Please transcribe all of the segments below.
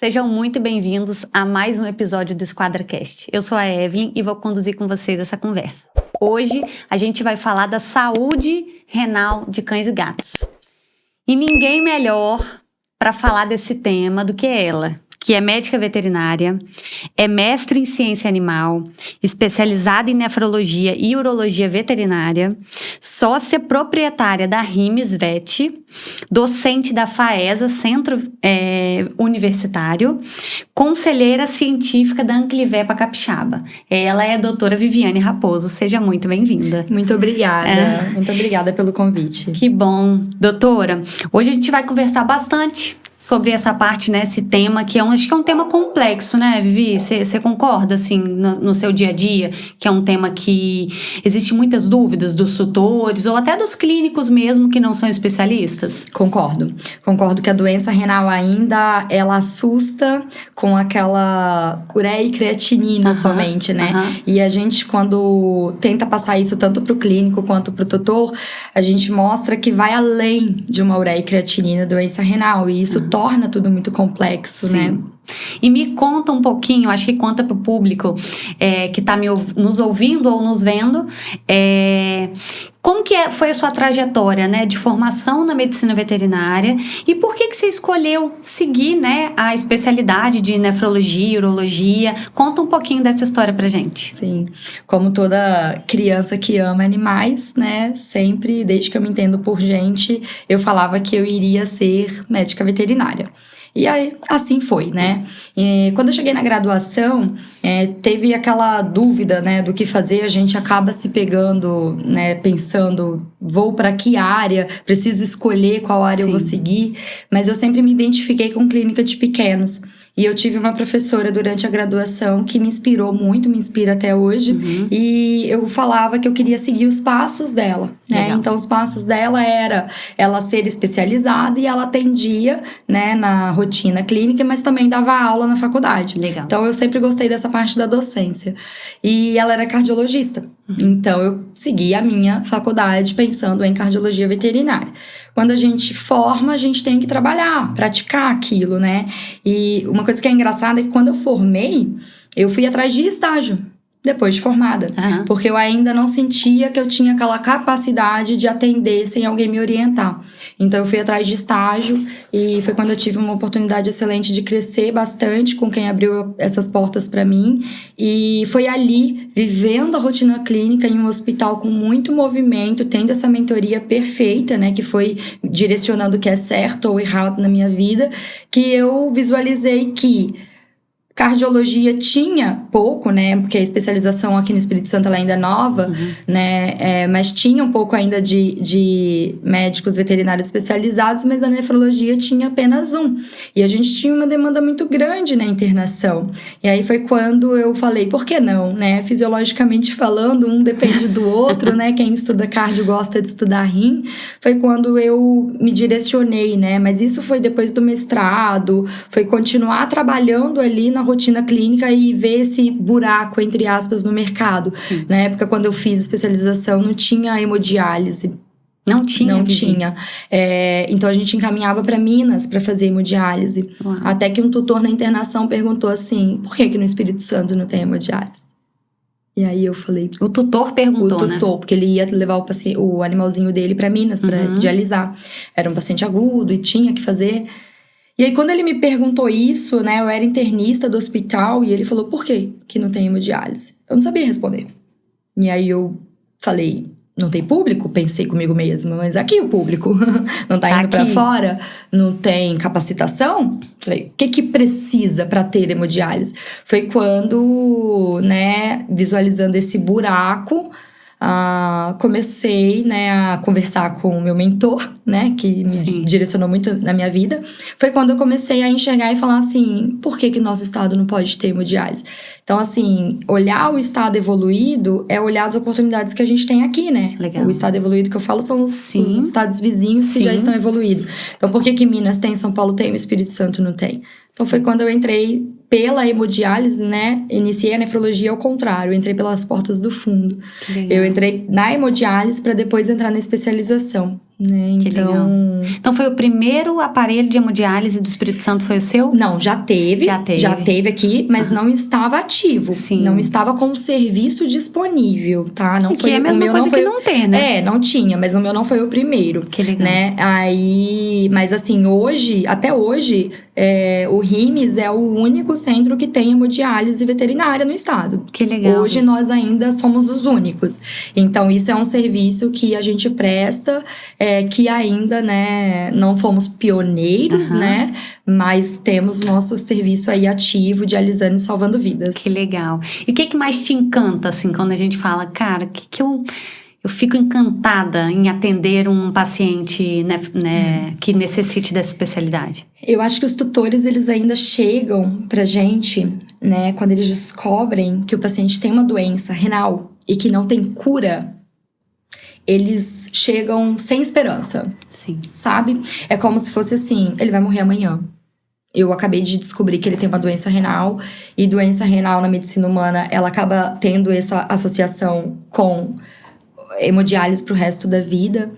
Sejam muito bem-vindos a mais um episódio do SquadraCast. Eu sou a Evelyn e vou conduzir com vocês essa conversa. Hoje a gente vai falar da saúde renal de cães e gatos. E ninguém melhor para falar desse tema do que ela, que é médica veterinária, é mestre em ciência animal, especializada em nefrologia e urologia veterinária, sócia proprietária da Rimes Vet, docente da FAESA, Centro Universitário, conselheira científica da Anclivepa Capixaba. Ela é a doutora Viviane Raposo. Seja muito bem-vinda. Muito obrigada. Muito obrigada pelo convite. Que bom. Doutora, hoje a gente vai conversar bastante sobre essa parte, né, esse tema, que acho que é um tema complexo, né, Vivi? Você concorda, assim, no seu dia a dia, que é um tema que existe muitas dúvidas dos tutores ou até dos clínicos mesmo que não são especialistas? Concordo. Concordo que a doença renal ainda, ela assusta com aquela ureia e creatinina somente, né? E a gente, quando tenta passar isso tanto pro clínico quanto pro tutor, a gente mostra que vai além de uma ureia e creatinina, doença renal, e isso torna tudo muito complexo, Sim. né? E me conta um pouquinho, acho que conta pro público que tá nos ouvindo ou nos vendo, como que foi a sua trajetória, né, de formação na medicina veterinária e por que você escolheu seguir, né, a especialidade de nefrologia e urologia? Conta um pouquinho dessa história pra gente. Sim, como toda criança que ama animais, né, sempre, desde que eu me entendo por gente, eu falava que eu iria ser médica veterinária. E aí, assim foi, né? E quando eu cheguei na graduação, teve aquela dúvida, né, do que fazer. A gente acaba se pegando, né, pensando, vou para que área? Preciso escolher qual área eu vou seguir. Mas eu sempre me identifiquei com clínica de pequenos. E eu tive uma professora durante a graduação que me inspirou muito, me inspira até hoje. E eu falava que eu queria seguir os passos dela, né? Então, os passos dela era ela ser especializada e ela atendia, né, na rotina clínica, mas também dava aula na faculdade. Legal. Então, eu sempre gostei dessa parte da docência. E ela era cardiologista. Então, eu segui a minha faculdade pensando em cardiologia veterinária. Quando a gente forma, a gente tem que trabalhar, praticar aquilo, né? E uma coisa que é engraçada é que quando eu formei, eu fui atrás de estágio depois de formada. Porque eu ainda não sentia que eu tinha aquela capacidade de atender sem alguém me orientar. Então, eu fui atrás de estágio e foi quando eu tive uma oportunidade excelente de crescer bastante com quem abriu essas portas para mim. E foi ali, vivendo a rotina clínica em um hospital com muito movimento, tendo essa mentoria perfeita, né, que foi direcionando o que é certo ou errado na minha vida, que eu visualizei que cardiologia tinha pouco, né, porque a especialização aqui no Espírito Santo ela ainda é nova, né, mas tinha um pouco ainda de médicos veterinários especializados, mas na nefrologia tinha apenas um. E a gente tinha uma demanda muito grande na internação. E aí foi quando eu falei, por que não, né, fisiologicamente falando, um depende do outro, né, quem estuda cardio gosta de estudar rim. Foi quando eu me direcionei, né, mas isso foi depois do mestrado, foi continuar trabalhando ali na rotina clínica e ver esse buraco, entre aspas, no mercado. Na época, quando eu fiz especialização, não tinha hemodiálise. Não tinha? Não tinha. Então, a gente encaminhava para Minas para fazer hemodiálise. Uau. Até que um tutor na internação perguntou assim, por que no Espírito Santo não tem hemodiálise? E aí eu falei... O tutor perguntou, né? O tutor, porque ele ia levar o animalzinho dele para Minas para dialisar. Era um paciente agudo e tinha que fazer... E aí, quando ele me perguntou isso, né, eu era internista do hospital, e ele falou, por quê que não tem hemodiálise? Eu não sabia responder. E aí eu falei, não tem público? Pensei comigo mesma, mas aqui o público não tá indo pra fora? Não tem capacitação? Falei, o que precisa pra ter hemodiálise? Foi quando, né, visualizando esse buraco, comecei, né, a conversar com o meu mentor, né, que me direcionou muito na minha vida. Foi quando eu comecei a enxergar e falar assim, por que nosso estado não pode ter hemodiálise? Então, assim, olhar o estado evoluído é olhar as oportunidades que a gente tem aqui, né? Legal. O estado evoluído que eu falo são os estados vizinhos que já estão evoluídos. Então, por que Minas tem, São Paulo tem, o Espírito Santo não tem? Então, foi quando eu entrei pela hemodiálise, né? Iniciei a nefrologia ao contrário, eu entrei pelas portas do fundo. Eu entrei na hemodiálise para depois entrar na especialização. né? Que legal. Então foi o primeiro aparelho de hemodiálise do Espírito Santo, foi o seu? Não, já teve. Já teve aqui, mas não estava ativo. Sim. Não estava com o serviço disponível, tá? Não que é a mesma coisa que não ter, né? Não tinha, mas o meu não foi o primeiro. Que legal. Né? Aí, mas assim, até hoje, o RIMES é o único centro que tem hemodiálise veterinária no estado. Que legal. Hoje nós ainda somos os únicos. Então, isso é um serviço que a gente presta, que ainda, né, não fomos pioneiros, né? Mas temos nosso serviço aí ativo, dialisando e salvando vidas. Que legal. E o que mais te encanta, assim, quando a gente fala, cara, que eu fico encantada em atender um paciente, né, que necessite dessa especialidade? Eu acho que os tutores, eles ainda chegam pra gente, né, quando eles descobrem que o paciente tem uma doença renal e que não tem cura, eles chegam sem esperança. Sim. Sabe? É como se fosse assim, ele vai morrer amanhã. Eu acabei de descobrir que ele tem uma doença renal, e doença renal na medicina humana, ela acaba tendo essa associação com hemodiálise pro resto da vida.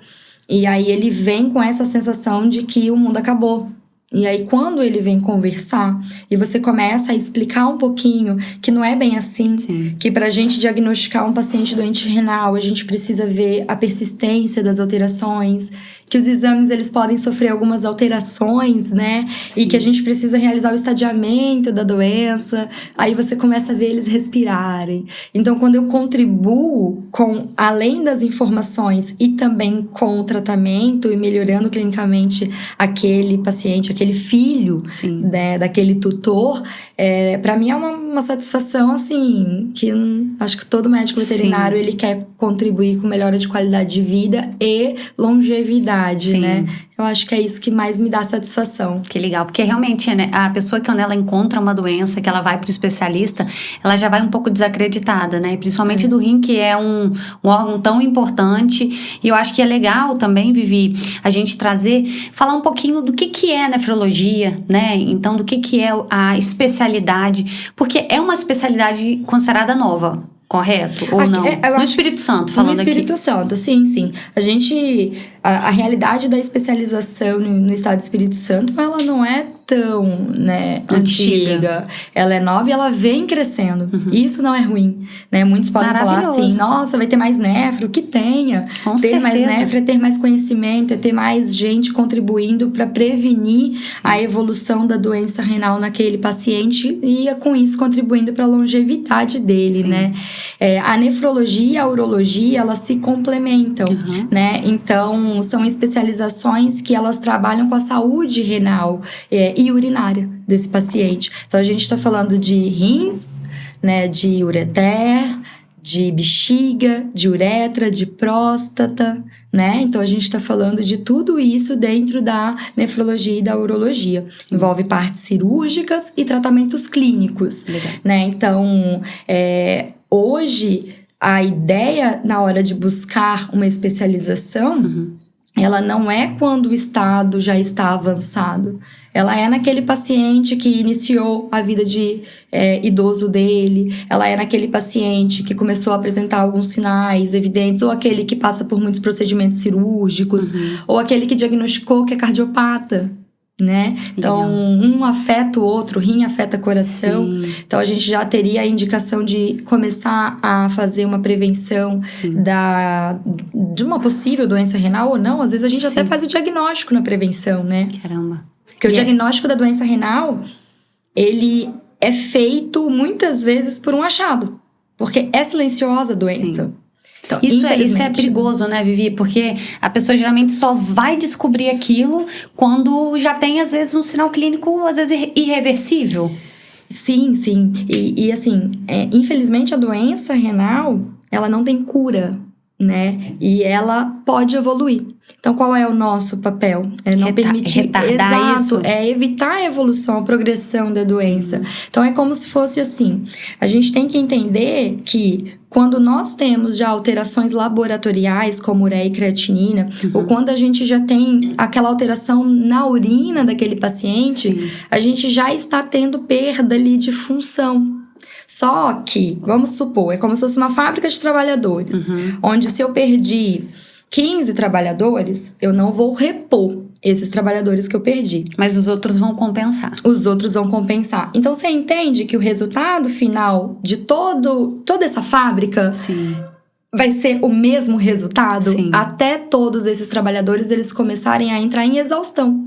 E aí ele vem com essa sensação de que o mundo acabou. E aí, quando ele vem conversar e você começa a explicar um pouquinho que não é bem assim, Sim. que pra gente diagnosticar um paciente doente renal, a gente precisa ver a persistência das alterações, que os exames eles podem sofrer algumas alterações, né? Sim. E que a gente precisa realizar o estadiamento da doença. Aí você começa a ver eles respirarem. Então, quando eu contribuo com, além das informações e também com o tratamento e melhorando clinicamente aquele paciente, aquele filho, né, daquele tutor, para mim é uma satisfação, assim, que acho que todo médico veterinário, ele quer contribuir com melhora de qualidade de vida e longevidade, né? Eu acho que é isso que mais me dá satisfação. Que legal, porque realmente, né, a pessoa, quando ela encontra uma doença, que ela vai para o especialista, ela já vai um pouco desacreditada, né? Principalmente do rim, que é um órgão tão importante. E eu acho que é legal também, Vivi, a gente falar um pouquinho do que é nefrologia, né? Então, do que é a especialidade, porque é uma especialidade considerada nova. Correto? Ou não? No Espírito Santo, falando aqui. No Espírito Santo, sim. A realidade da especialização no estado do Espírito Santo, ela não é tão, né, antiga. Ela é nova e ela vem crescendo. Isso não é ruim, né? Muitos podem falar assim, nossa, vai ter mais nefro, que tenha. Com ter certeza. mais nefro é ter mais conhecimento, é ter mais gente contribuindo para prevenir a evolução da doença renal naquele paciente e, com isso, contribuindo para a longevidade dele, né? A nefrologia e a urologia, elas se complementam, né? Então, são especializações que elas trabalham com a saúde renal e urinária desse paciente. Então, a gente está falando de rins, né? De ureter, de bexiga, de uretra, de próstata, né? Então, a gente está falando de tudo isso dentro da nefrologia e da urologia. Envolve partes cirúrgicas e tratamentos clínicos, né? Então, hoje, a ideia na hora de buscar uma especialização, ela não é quando o estado já está avançado. Ela é naquele paciente que iniciou a vida de idoso dele. Ela é naquele paciente que começou a apresentar alguns sinais evidentes. Ou aquele que passa por muitos procedimentos cirúrgicos. Ou aquele que diagnosticou que é cardiopata, né? Então, um afeta o outro, rim afeta coração. Então, a gente já teria a indicação de começar a fazer uma prevenção de uma possível doença renal ou não. Às vezes, a gente até faz o diagnóstico na prevenção, né? Caramba. Porque o diagnóstico da doença renal, ele é feito muitas vezes por um achado. Porque é silenciosa a doença. Então, isso é perigoso, né, Vivi? Porque a pessoa geralmente só vai descobrir aquilo quando já tem, às vezes, um sinal clínico, às vezes, irreversível. Sim. E assim, infelizmente, a doença renal, ela não tem cura, né? E ela pode evoluir. Então, qual é o nosso papel? É não permitir... Retardar isso? É evitar a evolução, a progressão da doença. Então, é como se fosse assim. A gente tem que entender que quando nós temos já alterações laboratoriais, como ureia e creatinina, ou quando a gente já tem aquela alteração na urina daquele paciente, a gente já está tendo perda ali de função. Só que, vamos supor, é como se fosse uma fábrica de trabalhadores, onde se eu perdi 15 trabalhadores, eu não vou repor esses trabalhadores que eu perdi. Mas os outros vão compensar. Os outros vão compensar. Então, você entende que o resultado final de toda essa fábrica Sim. vai ser o mesmo resultado? Sim. Até todos esses trabalhadores, eles começarem a entrar em exaustão.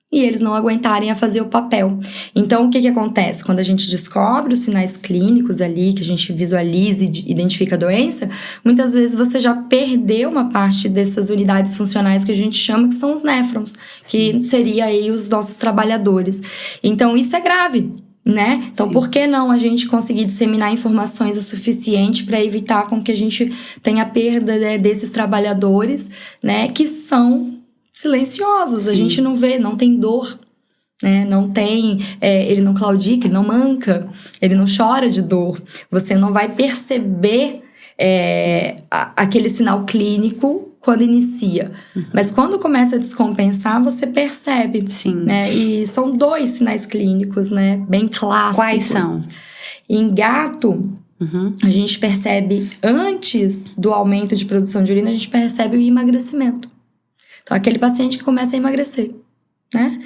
E eles não aguentarem a fazer o papel. Então, o que acontece? Quando a gente descobre os sinais clínicos ali, que a gente visualiza e identifica a doença, muitas vezes você já perdeu uma parte dessas unidades funcionais que a gente chama, que são os néfrons, que seria aí os nossos trabalhadores. Então, isso é grave, né? Então, Sim. por que não a gente conseguir disseminar informações o suficiente para evitar com que a gente tenha perda, né, desses trabalhadores, né, que são silenciosos, Sim. A gente não vê, não tem dor, né? Não tem, ele não claudica, ele não manca, ele não chora de dor. Você não vai perceber aquele sinal clínico quando inicia. Mas quando começa a descompensar, você percebe. Sim. Né? E são 2 sinais clínicos, né? Bem clássicos. Quais são? Em gato, a gente percebe, antes do aumento de produção de urina, a gente percebe o emagrecimento. Então, aquele paciente que começa a emagrecer, né?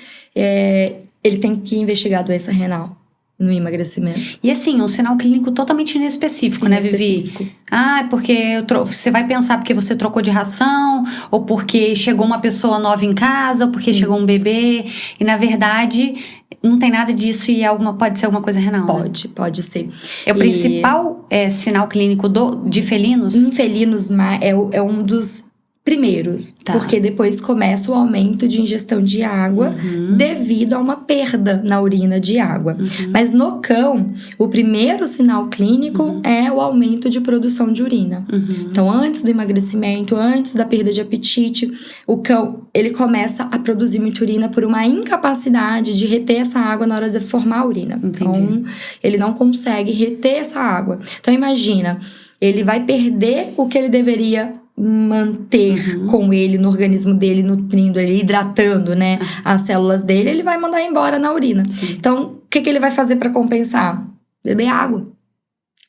Ele tem que investigar a doença renal no emagrecimento. E assim, um sinal clínico totalmente inespecífico, né, Vivi? Ah, é porque você vai pensar porque você trocou de ração, ou porque chegou uma pessoa nova em casa, ou porque chegou um bebê. E, na verdade, não tem nada disso e pode ser alguma coisa renal, Pode ser. É o principal sinal clínico de felinos? Em felinos, é um dos primeiros, porque depois começa o aumento de ingestão de água devido a uma perda na urina de água. Mas no cão, o primeiro sinal clínico é o aumento de produção de urina. Então, antes do emagrecimento, antes da perda de apetite, o cão, ele começa a produzir muita urina por uma incapacidade de reter essa água na hora de formar a urina. Entendi. Então, ele não consegue reter essa água. Então, imagina, ele vai perder o que ele deveria manter com ele no organismo dele, nutrindo ele, hidratando, né, as células dele, ele vai mandar embora na urina. Sim. Então, o que ele vai fazer para compensar? Beber água.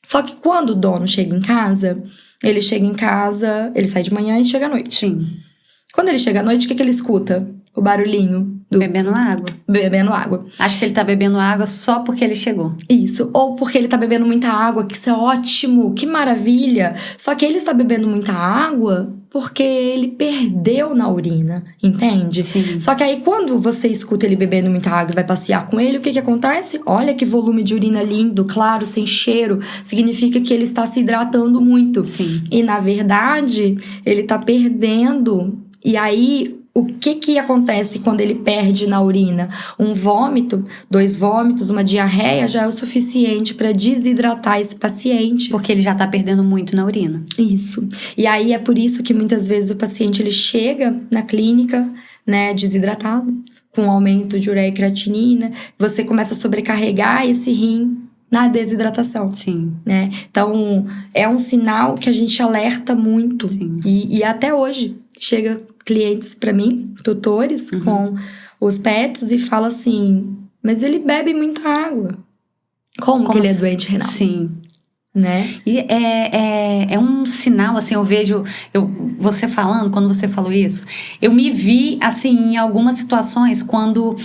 Só que quando o dono chega em casa, ele sai de manhã e chega à noite. Sim. Quando ele chega à noite, o que ele escuta? O barulhinho Bebendo água. Bebendo água. Acho que ele tá bebendo água só porque ele chegou. Isso. Ou porque ele tá bebendo muita água, que isso é ótimo, que maravilha. Só que ele está bebendo muita água porque ele perdeu na urina, entende? Sim. Só que aí quando você escuta ele bebendo muita água e vai passear com ele, o que acontece? Olha que volume de urina lindo, claro, sem cheiro. Significa que ele está se hidratando muito. Sim. E na verdade, ele tá perdendo. E aí, o que acontece quando ele perde na urina? Um vômito, 2 vômitos, uma diarreia já é o suficiente para desidratar esse paciente. Porque ele já tá perdendo muito na urina. Isso. E aí é por isso que muitas vezes o paciente ele chega na clínica, né, desidratado, com aumento de ureia e creatinina. Você começa a sobrecarregar esse rim na desidratação. Sim. Né? Então, é um sinal que a gente alerta muito. Sim. E até hoje, chega clientes para mim, tutores, com os pets e fala assim, mas ele bebe muita água. Como que ele é doente renal? Sim. Né? E é um sinal, assim, eu vejo você falando, quando você falou isso, eu me vi, assim, em algumas situações, quando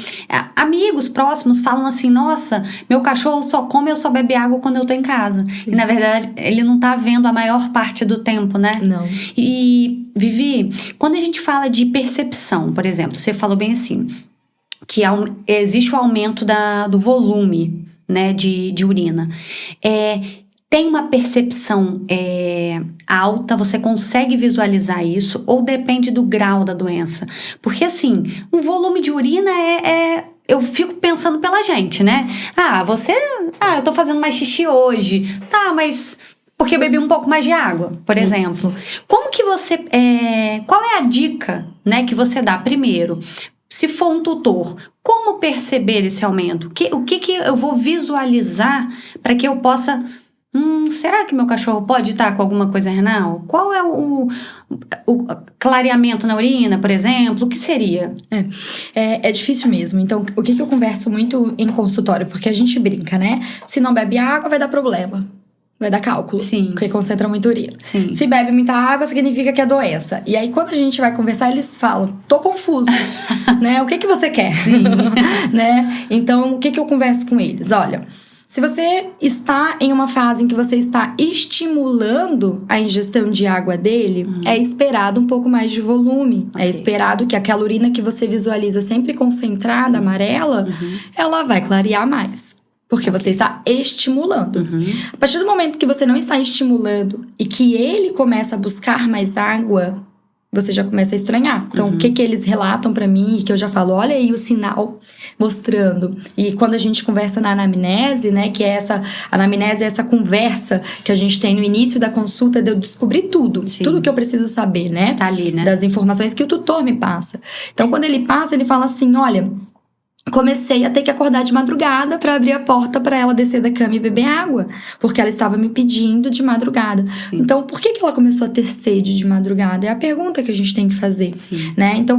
amigos próximos falam assim, nossa, meu cachorro só come ou só bebe água quando eu tô em casa. Sim. E, na verdade, ele não tá vendo a maior parte do tempo, né? Não. E, Vivi, quando a gente fala de percepção, por exemplo, você falou bem assim, que existe o aumento do volume, né, de urina. Tem uma percepção alta, você consegue visualizar isso, ou depende do grau da doença? Porque, assim, um volume de urina eu fico pensando pela gente, né? Eu tô fazendo mais xixi hoje. Tá, mas porque eu bebi um pouco mais de água, por exemplo. Como que você... qual é a dica, né, que você dá primeiro? Se for um tutor, como perceber esse aumento? O que eu vou visualizar para que eu possa... será que meu cachorro pode estar com alguma coisa renal? Qual é o clareamento na urina, por exemplo? O que seria? É difícil mesmo. Então, o que eu converso muito em consultório? Porque a gente brinca, né? Se não bebe água, vai dar problema. vai dar cálculo. Sim. Porque concentra muita urina. Sim. Se bebe muita água, significa que é doença. E aí, quando a gente vai conversar, eles falam, tô confuso, né? O que você quer? Né? Então, o que eu converso com eles? Olha, se você está em uma fase em que você está estimulando a ingestão de água dele, é esperado um pouco mais de volume. É esperado que aquela urina que você visualiza sempre concentrada, amarela, ela vai clarear mais. Porque você está estimulando. A partir do momento que você não está estimulando e que ele começa a buscar mais água, você já começa a estranhar. Então, o que eles relatam pra mim, e que eu já falo, olha aí o sinal mostrando. E quando a gente conversa na anamnese, né, que é essa anamnese, é essa conversa que a gente tem no início da consulta, de eu descobrir tudo. Sim. Tudo que eu preciso saber, né? Tá ali, né? Das informações que o tutor me passa. Então, quando ele passa, ele fala assim, olha, comecei a ter que acordar de madrugada pra abrir a porta pra ela descer da cama e beber água, porque ela estava me pedindo de madrugada. Sim. Então, por que ela começou a ter sede de madrugada? É a pergunta que a gente tem que fazer, né? Então,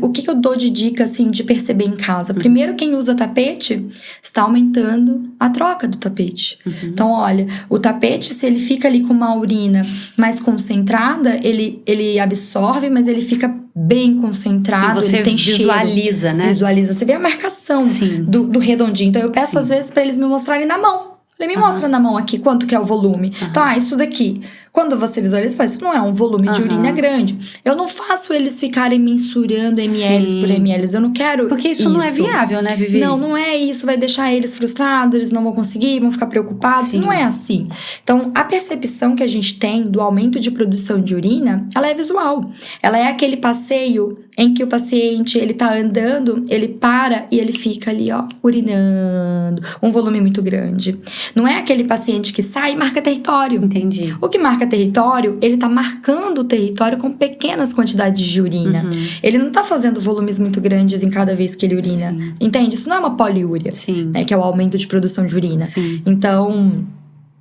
o que eu dou de dica, assim, de perceber em casa? Primeiro, quem usa tapete está aumentando a troca do tapete. Então, olha, o tapete, se ele fica ali com uma urina mais concentrada, ele absorve, mas ele fica bem concentrado. Sim, você ele tem visualiza, cheiro, né? Visualiza, você vê a marcação do redondinho. Então eu peço às vezes pra eles me mostrarem na mão. Ele me mostra na mão aqui quanto que é o volume. Então, isso daqui. Quando você visualiza, você fala, isso não é um volume de urina grande. Eu não faço eles ficarem mensurando ml por ml. Eu não quero porque isso não é viável, né, Vivi? Não é isso. Vai deixar eles frustrados, eles não vão conseguir, vão ficar preocupados. Não é assim. Então, a percepção que a gente tem do aumento de produção de urina, ela é visual. Ela é aquele passeio em que o paciente, ele tá andando, ele para e ele fica ali, ó, urinando. Um volume muito grande. Não é aquele paciente que sai e marca território. Entendi. O que marca território, ele tá marcando o território com pequenas quantidades de urina. Ele não tá fazendo volumes muito grandes em cada vez que ele urina. Entende? Isso não é uma poliúria, né? Que é o aumento de produção de urina. Então,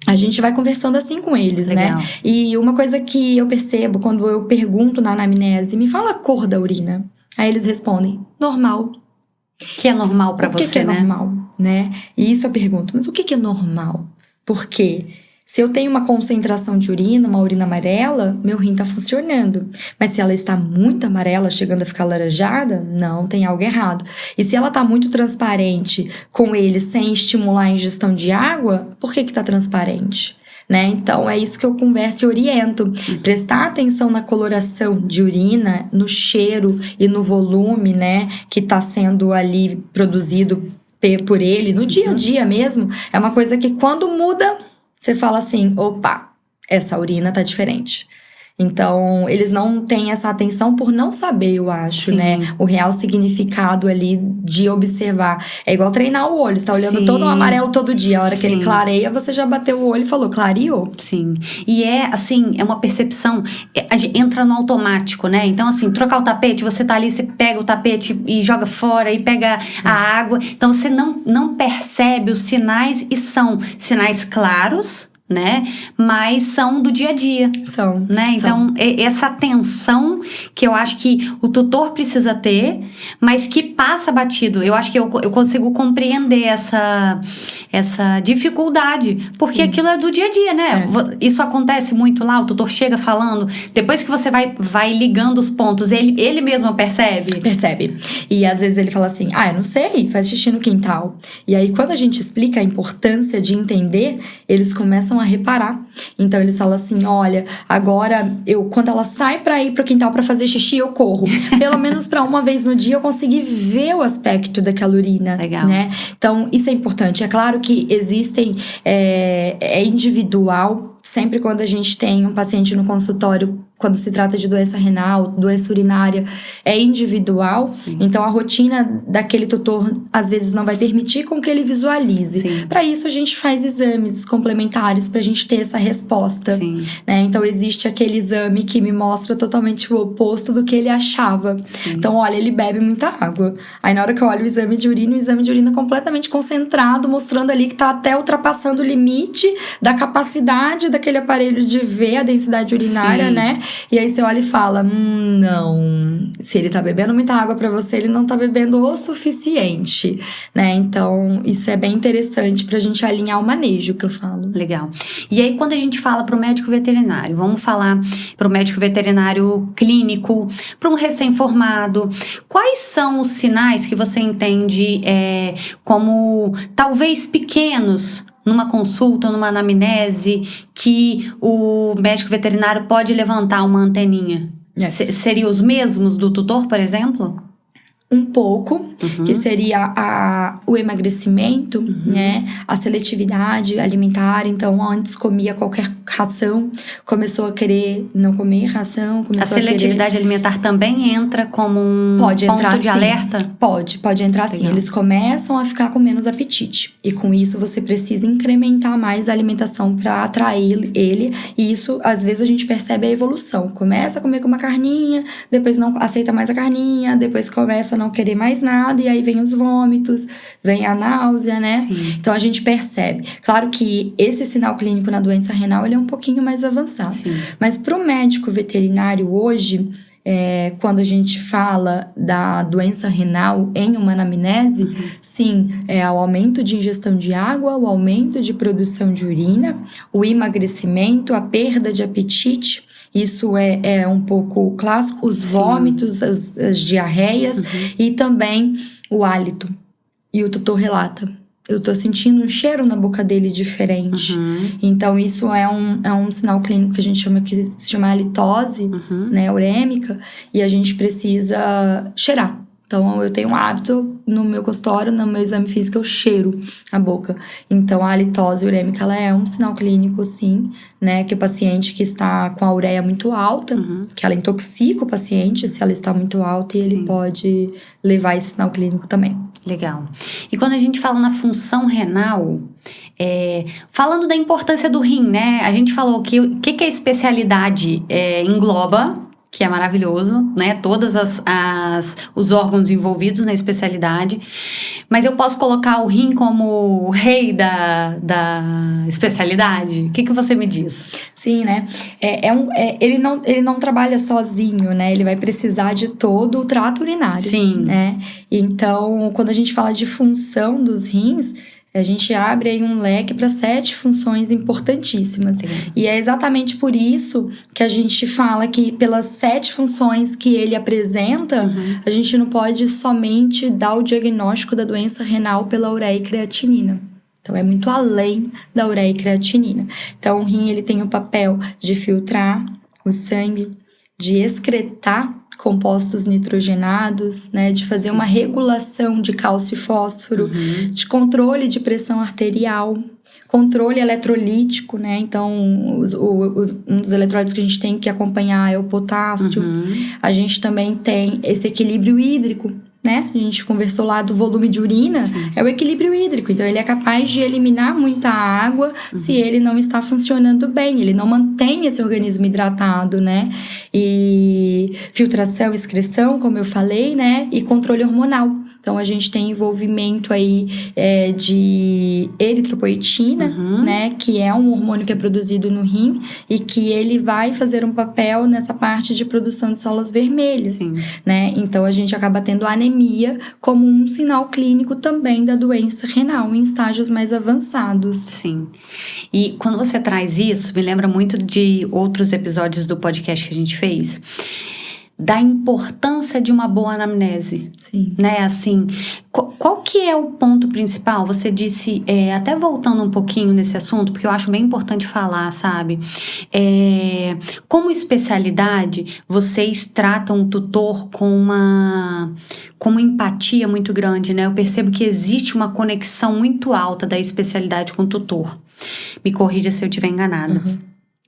a gente vai conversando assim com eles, né? E uma coisa que eu percebo quando eu pergunto na anamnese, me fala a cor da urina. Aí eles respondem, normal. Que é normal pra você, que é né? normal, né? E isso eu pergunto, mas o que é normal? Por quê? Se eu tenho uma concentração de urina, uma urina amarela, meu rim tá funcionando. Mas se ela está muito amarela, chegando a ficar laranjada, não, tem algo errado. E se ela tá muito transparente com ele, sem estimular a ingestão de água, por que tá transparente? Né? Então, é isso que eu converso e oriento. Prestar atenção na coloração de urina, no cheiro e no volume, né? Que tá sendo ali produzido por ele, no dia a dia mesmo. É uma coisa que quando muda, você fala assim, opa, essa urina tá diferente. Então, eles não têm essa atenção por não saber, eu acho, né? O real significado ali de observar. É igual treinar o olho. Você tá olhando todo o amarelo todo dia. A hora que ele clareia, você já bateu o olho e falou, clareou. Sim. E é, assim, é uma percepção... A gente entra no automático, né? Então, assim, trocar o tapete, você tá ali, você pega o tapete e joga fora, e pega a água. Então, você não percebe os sinais, e são sinais claros, né? Mas são do dia a dia. Né? Então, essa atenção que eu acho que o tutor precisa ter, mas que passa batido. Eu acho que eu consigo compreender essa dificuldade, porque aquilo é do dia a dia, né? Isso acontece muito lá, o tutor chega falando, depois que você vai ligando os pontos, ele mesmo percebe? Percebe. E às vezes ele fala assim, eu não sei, faz xixi no quintal. E aí, quando a gente explica a importância de entender, eles começam a reparar. Então eles falam assim, olha, agora quando ela sai pra ir pro quintal pra fazer xixi, eu corro. Pelo menos pra uma vez no dia eu consegui ver o aspecto daquela urina. Legal. Né? Então isso é importante. É claro que existem, é individual, sempre quando a gente tem um paciente no consultório, quando se trata de doença renal, doença urinária, é individual. Então a rotina daquele tutor às vezes não vai permitir com que ele visualize. Para isso a gente faz exames complementares pra gente ter essa resposta. Né? Então existe aquele exame que me mostra totalmente o oposto do que ele achava. Então olha, ele bebe muita água. Aí na hora que eu olho o exame de urina completamente concentrado, mostrando ali que tá até ultrapassando o limite da capacidade daquele aparelho de ver a densidade urinária, Sim. né? E aí você olha e fala, não, se ele tá bebendo muita água pra você, ele não tá bebendo o suficiente, né? Então, isso é bem interessante pra gente alinhar o manejo, que eu falo. Legal. E aí, quando a gente fala para o médico veterinário, vamos falar para o médico veterinário clínico, para um recém-formado, quais são os sinais que você entende como talvez pequenos numa consulta, numa anamnese, que o médico veterinário pode levantar uma anteninha? Seriam os mesmos do tutor, por exemplo? Um pouco, que seria o emagrecimento, né? A seletividade alimentar. Então, antes comia qualquer ração, começou a querer não comer ração, começou a seletividade alimentar também entra como um ponto de alerta? Pode entrar sim. Eles começam a ficar com menos apetite. E com isso, você precisa incrementar mais a alimentação para atrair ele. E isso, às vezes, a gente percebe a evolução. Começa a comer com uma carninha, depois não aceita mais a carninha, depois começa a não querer mais nada, e aí vem os vômitos, vem a náusea, né? Sim. Então, a gente percebe. Claro que esse sinal clínico na doença renal, ele é um pouquinho mais avançado. Sim. Mas para o médico veterinário hoje, quando a gente fala da doença renal em uma anamnese, sim, é o aumento de ingestão de água, o aumento de produção de urina, o emagrecimento, a perda de apetite. Isso é um pouco clássico, os vômitos, as diarreias e também o hálito. E o tutor relata, eu tô sentindo um cheiro na boca dele diferente. Então, isso é um sinal clínico que a gente chama, que se chama halitose, né, urêmica, e a gente precisa cheirar. Então, eu tenho um hábito no meu consultório, no meu exame físico, eu cheiro a boca. Então, a halitose urêmica, ela é um sinal clínico, sim, né? Que o paciente que está com a ureia muito alta, que ela intoxica o paciente se ela está muito alta, e ele pode levar esse sinal clínico também. Legal. E quando a gente fala na função renal, falando da importância do rim, né? A gente falou que o que a especialidade engloba, que é maravilhoso, né? Todos os órgãos envolvidos na especialidade. Mas eu posso colocar o rim como o rei da especialidade? O que você me diz? Sim, né? Ele não trabalha sozinho, né? Ele vai precisar de todo o trato urinário. Sim. Né? Então, quando a gente fala de função dos rins, a gente abre aí um leque para 7 funções importantíssimas. Sim. E é exatamente por isso que a gente fala que pelas 7 funções que ele apresenta, a gente não pode somente dar o diagnóstico da doença renal pela ureia e creatinina. Então, é muito além da ureia e creatinina. Então, o rim ele tem o papel de filtrar o sangue, de excretar compostos nitrogenados, né, de fazer uma regulação de cálcio e fósforo, de controle de pressão arterial, controle eletrolítico, né, então um dos eletrólitos que a gente tem que acompanhar é o potássio. A gente também tem esse equilíbrio hídrico, né? A gente conversou lá do volume de urina, é o equilíbrio hídrico. Então, ele é capaz de eliminar muita água se ele não está funcionando bem. Ele não mantém esse organismo hidratado, né? E filtração, excreção, como eu falei, né? E controle hormonal. Então, a gente tem envolvimento aí de eritropoetina, né? Que é um hormônio que é produzido no rim e que ele vai fazer um papel nessa parte de produção de células vermelhas, né? Então, a gente acaba tendo anemia como um sinal clínico também da doença renal em estágios mais avançados. Sim. E quando você traz isso, me lembra muito de outros episódios do podcast que a gente fez, da importância de uma boa anamnese. Sim. Né, assim, qual que é o ponto principal? Você disse, até voltando um pouquinho nesse assunto, porque eu acho bem importante falar, sabe? Como especialidade, vocês tratam o tutor com uma empatia muito grande, né? Eu percebo que existe uma conexão muito alta da especialidade com o tutor. Me corrija se eu estiver enganada.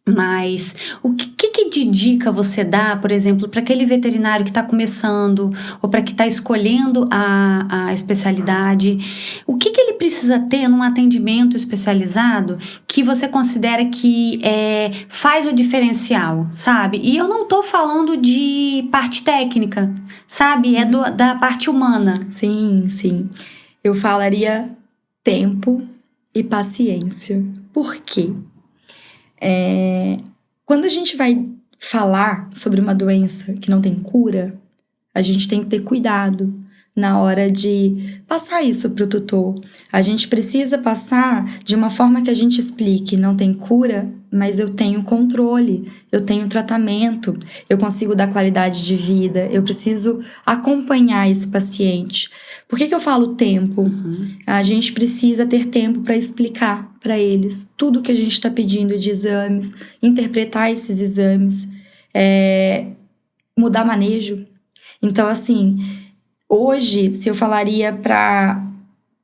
Mas o que de dica você dá, por exemplo, para aquele veterinário que está começando ou para que está escolhendo a especialidade? O que ele precisa ter num atendimento especializado que você considera que faz o diferencial, sabe? E eu não estou falando de parte técnica, sabe? Da parte humana. Sim, sim. Eu falaria tempo e paciência. Por quê? Quando a gente vai falar sobre uma doença que não tem cura, a gente tem que ter cuidado na hora de passar isso para o tutor. A gente precisa passar de uma forma que a gente explique, não tem cura, mas eu tenho controle, eu tenho tratamento, eu consigo dar qualidade de vida, eu preciso acompanhar esse paciente. Por que eu falo tempo? A gente precisa ter tempo para explicar para eles tudo que a gente está pedindo de exames, interpretar esses exames, mudar manejo. Então, assim, hoje, se eu falaria para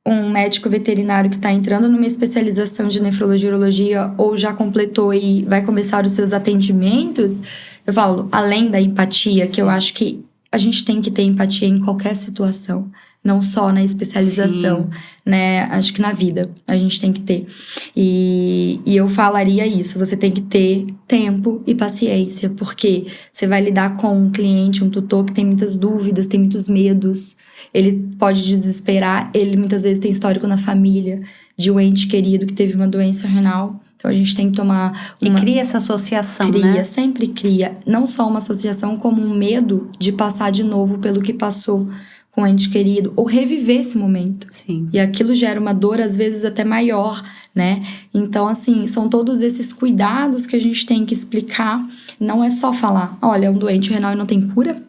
um médico veterinário que está entrando numa especialização de nefrologia e urologia ou já completou e vai começar os seus atendimentos, eu falo, além da empatia, que eu acho que a gente tem que ter empatia em qualquer situação, não só na especialização, né? Acho que na vida a gente tem que ter. E eu falaria isso, você tem que ter tempo e paciência, porque você vai lidar com um cliente, um tutor que tem muitas dúvidas, tem muitos medos, ele pode desesperar, ele muitas vezes tem histórico na família de um ente querido que teve uma doença renal. Então a gente tem que tomar uma... E cria essa associação, né? Sempre cria. Não só uma associação, como um medo de passar de novo pelo que passou com o ente querido, ou reviver esse momento. Sim. E aquilo gera uma dor, às vezes, até maior, né? Então, assim, são todos esses cuidados que a gente tem que explicar. Não é só falar, olha, é um doente renal e não tem cura.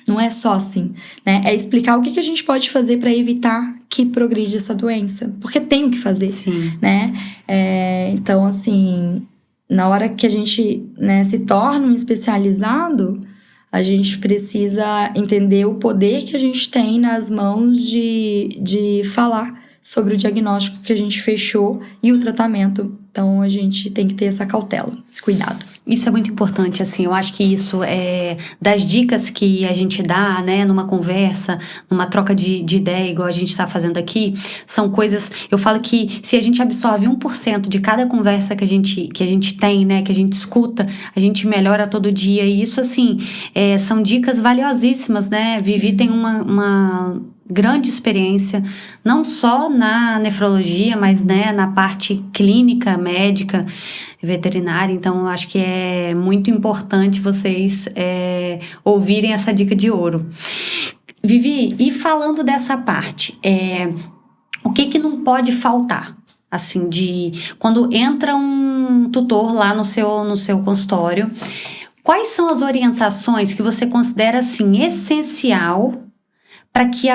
Não é só assim, né? É explicar o que a gente pode fazer para evitar que progride essa doença. Porque tem o que fazer, né? Então, assim, na hora que a gente, né, se torna um especializado, a gente precisa entender o poder que a gente tem nas mãos de falar sobre o diagnóstico que a gente fechou e o tratamento. Então, a gente tem que ter essa cautela, esse cuidado. Isso é muito importante, assim, eu acho que isso é das dicas que a gente dá, né, numa conversa, numa troca de ideia, igual a gente está fazendo aqui, são coisas, eu falo que se a gente absorve 1% de cada conversa que a gente tem, né, que a gente escuta, a gente melhora todo dia, e isso, assim, são dicas valiosíssimas, né, Vivi tem uma grande experiência, não só na nefrologia, mas, né, na parte clínica, médica, veterinária. Então, eu acho que é muito importante vocês ouvirem essa dica de ouro. Vivi, e falando dessa parte, o que não pode faltar? Assim, quando entra um tutor lá no seu consultório, quais são as orientações que você considera, assim, essencial para que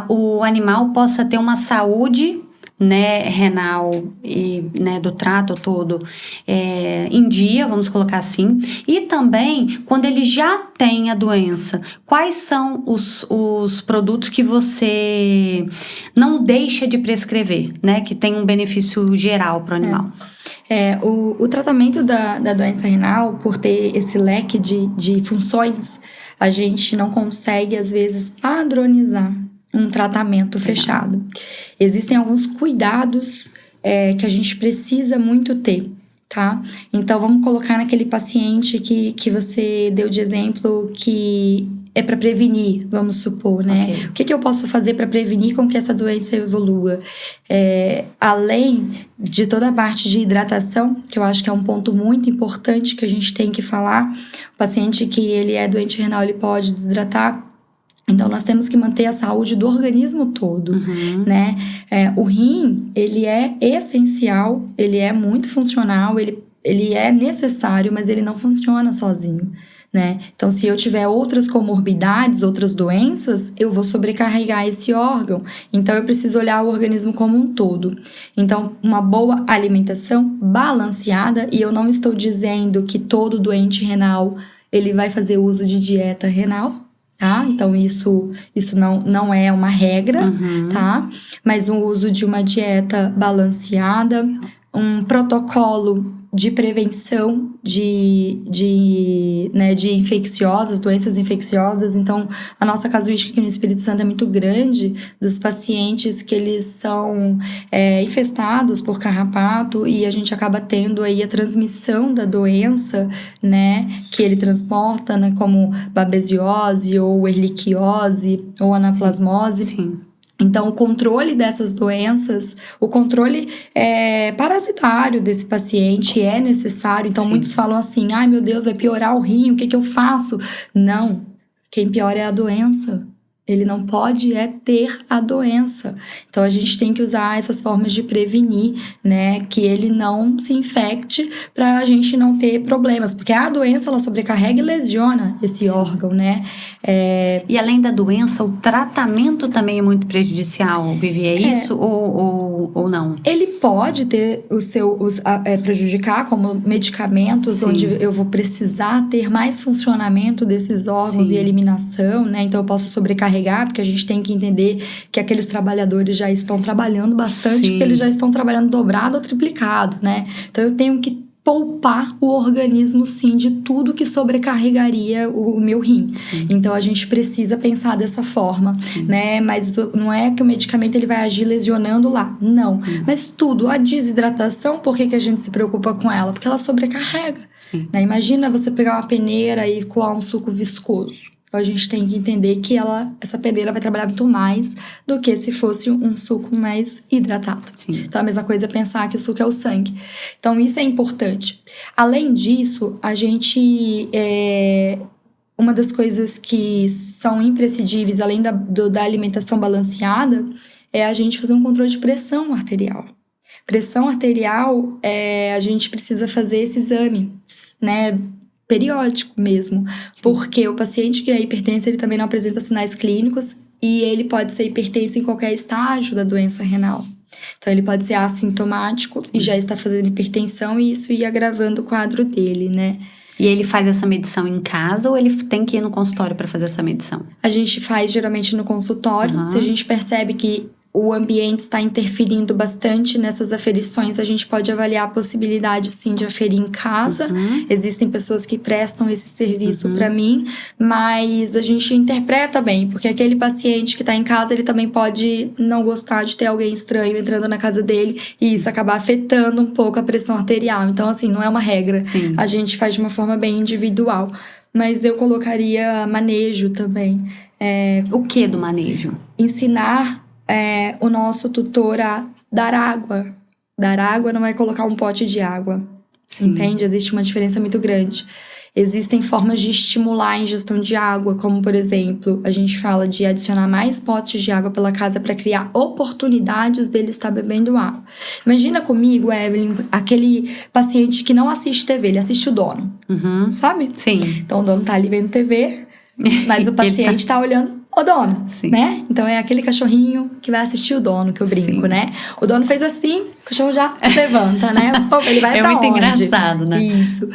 o animal possa ter uma saúde, né, renal e, né, do trato todo em dia, vamos colocar assim, e também quando ele já tem a doença, quais são os produtos que você não deixa de prescrever, né, que tem um benefício geral para o animal? O tratamento da doença renal, por ter esse leque de funções, a gente não consegue, às vezes, padronizar um tratamento fechado. Existem alguns cuidados que a gente precisa muito ter, tá? Então, vamos colocar naquele paciente que você deu de exemplo que é para prevenir, vamos supor, né? Okay. O que eu posso fazer para prevenir com que essa doença evolua? Além de toda a parte de hidratação, que eu acho que é um ponto muito importante que a gente tem que falar, o paciente que ele é doente renal, ele pode desidratar. Então, nós temos que manter a saúde do organismo todo, né? O rim, ele é essencial, ele é muito funcional, ele é necessário, mas ele não funciona sozinho, né? Então, se eu tiver outras comorbidades, outras doenças, eu vou sobrecarregar esse órgão. Então, eu preciso olhar o organismo como um todo. Então, uma boa alimentação balanceada, e eu não estou dizendo que todo doente renal, ele vai fazer uso de dieta renal, tá? Então, isso não é uma regra, tá? Mas o uso de uma dieta balanceada, um protocolo de prevenção de infecciosas, doenças infecciosas. Então, a nossa casuística aqui no Espírito Santo é muito grande, dos pacientes que eles são infestados por carrapato, e a gente acaba tendo aí a transmissão da doença, né, que ele transporta, né, como babesiose, ou erliquiose, ou anaplasmose. Sim. Então, o controle dessas doenças, o controle parasitário desse paciente é necessário. Então, muitos falam assim, ai meu Deus, vai piorar o rim, o que eu faço? Não, quem piora é a doença. Ele não pode ter a doença. Então, a gente tem que usar essas formas de prevenir, né? Que ele não se infecte para a gente não ter problemas. Porque a doença, ela sobrecarrega e lesiona esse órgão, né? E além da doença, o tratamento também é muito prejudicial, Vivi, é isso ou não? Ele pode ter prejudicar como medicamentos, onde eu vou precisar ter mais funcionamento desses órgãos e eliminação, né? Então, eu posso sobrecarregar, porque a gente tem que entender que aqueles trabalhadores já estão trabalhando bastante, porque eles já estão trabalhando dobrado ou triplicado, né? Então, eu tenho que poupar o organismo, sim, de tudo que sobrecarregaria o meu rim. Então, a gente precisa pensar dessa forma, né? Mas não é que o medicamento ele vai agir lesionando lá, não. Mas tudo, a desidratação, por que a gente se preocupa com ela? Porque ela sobrecarrega, né? Imagina você pegar uma peneira e coar um suco viscoso. Então, a gente tem que entender que essa peneira vai trabalhar muito mais do que se fosse um suco mais hidratado. Então, a mesma coisa é pensar que o suco é o sangue. Então, isso é importante. Além disso, a gente... uma das coisas que são imprescindíveis, além da alimentação balanceada, é a gente fazer um controle de pressão arterial. Pressão arterial, a gente precisa fazer esse exame, né? Periódico mesmo, porque o paciente que é hipertenso, ele também não apresenta sinais clínicos e ele pode ser hipertenso em qualquer estágio da doença renal. Então, ele pode ser assintomático e já está fazendo hipertensão e isso ia agravando o quadro dele, né? E ele faz essa medição em casa ou ele tem que ir no consultório para fazer essa medição? A gente faz geralmente no consultório. Se a gente percebe que o ambiente está interferindo bastante nessas aferições, a gente pode avaliar a possibilidade, sim, de aferir em casa. Existem pessoas que prestam esse serviço para mim, mas a gente interpreta bem, porque aquele paciente que está em casa, ele também pode não gostar de ter alguém estranho entrando na casa dele e isso acabar afetando um pouco a pressão arterial. Então, assim, não é uma regra. A gente faz de uma forma bem individual. Mas eu colocaria manejo também. O que do manejo? Ensinar o nosso tutor a dar água. Dar água não é colocar um pote de água. Entende? Existe uma diferença muito grande. Existem formas de estimular a ingestão de água, como, por exemplo, a gente fala de adicionar mais potes de água pela casa para criar oportunidades dele estar bebendo água. Imagina comigo, Evelyn, aquele paciente que não assiste TV, ele assiste o dono. Sabe? Então, o dono tá ali vendo TV, mas o paciente tá olhando o dono, né? Então, é aquele cachorrinho que vai assistir o dono, que eu brinco, né? O dono fez assim, o cachorro já levanta, né? Ele vai pra onde? É muito engraçado, né? Isso.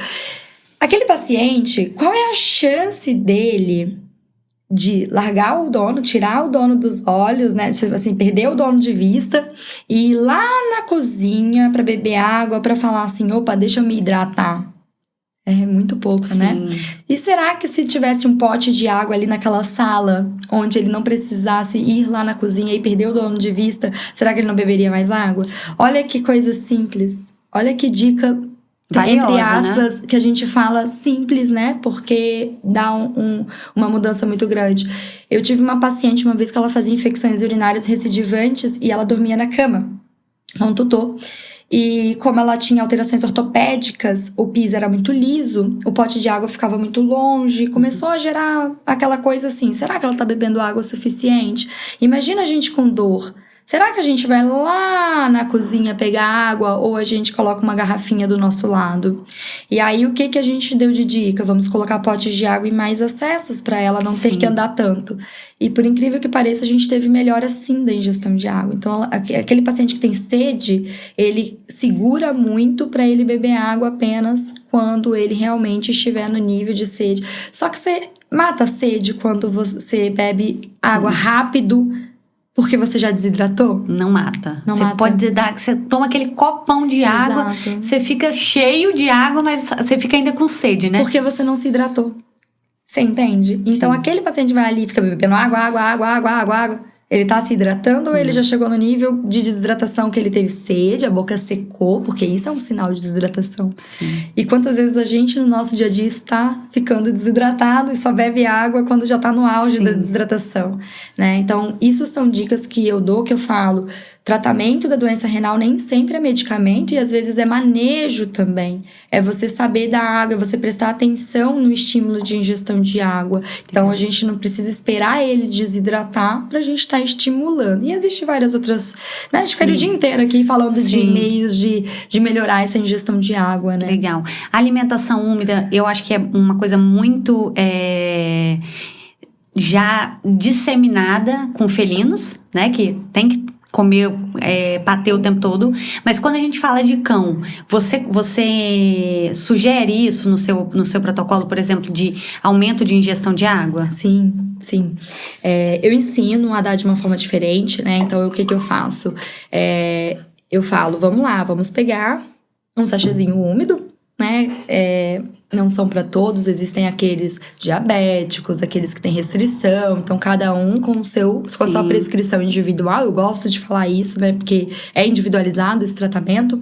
Aquele paciente, qual é a chance dele de largar o dono, tirar o dono dos olhos, né? Tipo assim, perder o dono de vista e ir lá na cozinha pra beber água, pra falar assim, opa, deixa eu me hidratar. É muito pouco, né? E será que se tivesse um pote de água ali naquela sala, onde ele não precisasse ir lá na cozinha e perder o dono de vista, será que ele não beberia mais água? Olha que coisa simples. Olha que dica, valiosa, entre aspas, né? Que a gente fala simples, né? Porque dá uma mudança muito grande. Eu tive uma paciente uma vez que ela fazia infecções urinárias recidivantes e ela dormia na cama com um tutor. E como ela tinha alterações ortopédicas, o piso era muito liso, o pote de água ficava muito longe, começou a gerar aquela coisa assim, será que ela tá bebendo água o suficiente? Imagina a gente com dor. Será que a gente vai lá na cozinha pegar água ou a gente coloca uma garrafinha do nosso lado? E aí, o que a gente deu de dica? Vamos colocar potes de água e mais acessos para ela não ter que andar tanto. E por incrível que pareça, a gente teve melhora sim da ingestão de água. Então, aquele paciente que tem sede, ele segura muito para ele beber água apenas quando ele realmente estiver no nível de sede. Só que você mata a sede quando você bebe água rápido, porque você já desidratou? Não mata. Não você mata. Pode dar, você toma aquele copão de água, você fica cheio de água, mas você fica ainda com sede, né? Porque você não se hidratou. Você entende? Então, aquele paciente vai ali e fica bebendo água. Ele tá se hidratando ou ele já chegou no nível de desidratação que ele teve sede, a boca secou, porque isso é um sinal de desidratação. Sim. E quantas vezes a gente no nosso dia a dia está ficando desidratado e só bebe água quando já tá no auge da desidratação, né? Então, isso são dicas que eu dou, que eu falo. Tratamento da doença renal nem sempre é medicamento e às vezes é manejo também. É você saber da água, é você prestar atenção no estímulo de ingestão de água. Então, a gente não precisa esperar ele desidratar pra gente estar estimulando. E existem várias outras... Né? A gente ficaria o dia inteiro aqui falando de meios de melhorar essa ingestão de água, né? Legal. A alimentação úmida, eu acho que é uma coisa muito... já disseminada com felinos, né? Que tem que comer patê o tempo todo. Mas quando a gente fala de cão, você sugere isso no seu protocolo, por exemplo, de aumento de ingestão de água? Sim. Eu ensino a dar de uma forma diferente, né? Então, o que eu faço? Eu falo, vamos lá, vamos pegar um sachêzinho úmido, né? Não são para todos, existem aqueles diabéticos, aqueles que têm restrição, então cada um com a sua prescrição individual. Eu gosto de falar isso, né? Porque é individualizado esse tratamento.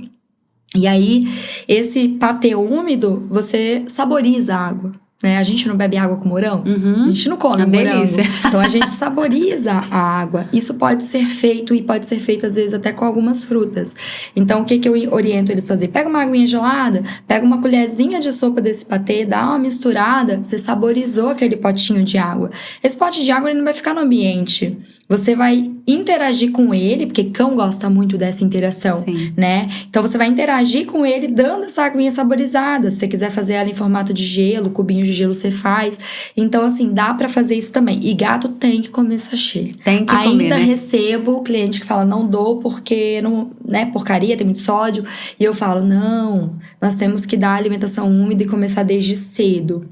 E aí, esse patê úmido, você saboriza a água. Né? A gente não bebe água com morango, a gente não come morango. Delícia. Então a gente saboriza a água. Isso pode ser feito e pode ser feito às vezes até com algumas frutas. Então o que eu oriento eles a fazer? Pega uma aguinha gelada, pega uma colherzinha de sopa desse patê, dá uma misturada, você saborizou aquele potinho de água. Esse pote de água ele não vai ficar no ambiente. Você vai interagir com ele, porque cão gosta muito dessa interação, né? Então você vai interagir com ele dando essa aguinha saborizada. Se você quiser fazer ela em formato de gelo, cubinhos de gelo você faz. Então assim, dá pra fazer isso também. E gato tem que comer sachê. Tem que comer, Ainda né? recebo o cliente que fala, não dou porque, não, né, porcaria, tem muito sódio. E eu falo, não, nós temos que dar alimentação úmida e começar desde cedo.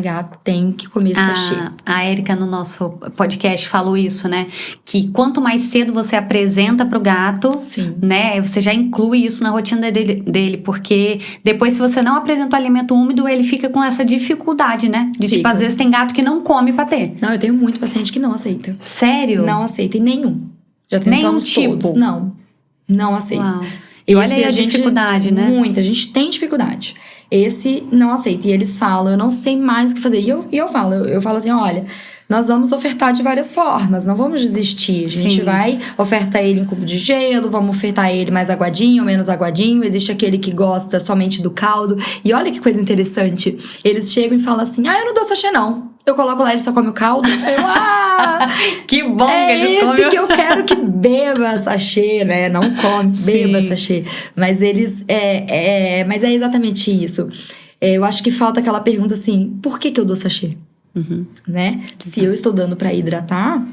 Gato tem que comer sachê. A Érica, no nosso podcast, falou isso, né? Que quanto mais cedo você apresenta pro gato, né? Você já inclui isso na rotina dele. Porque depois, se você não apresenta o alimento úmido, ele fica com essa dificuldade, né? Tipo, às vezes tem gato que não come patê. Não, eu tenho muito paciente que não aceita. Sério? Não aceita, e nenhum. Já tentamos todos. Não aceita. Uau. E olha aí a dificuldade, né? Muita, a gente tem dificuldade. Esse não aceita. E eles falam, eu não sei mais o que fazer. E eu falo assim, olha, nós vamos ofertar de várias formas, não vamos desistir. A gente vai ofertar ele em cubo de gelo, vamos ofertar ele mais aguadinho, menos aguadinho. Existe aquele que gosta somente do caldo. E olha que coisa interessante. Eles chegam e falam assim, eu não dou sachê não. Eu coloco lá, ele só come o caldo. Que bom que eles comem. É esse que eu quero que beba sachê, né? Não come, beba sachê. Mas eles... mas é exatamente isso. Eu acho que falta aquela pergunta assim, por que eu dou sachê? Né? Se eu estou dando pra hidratar...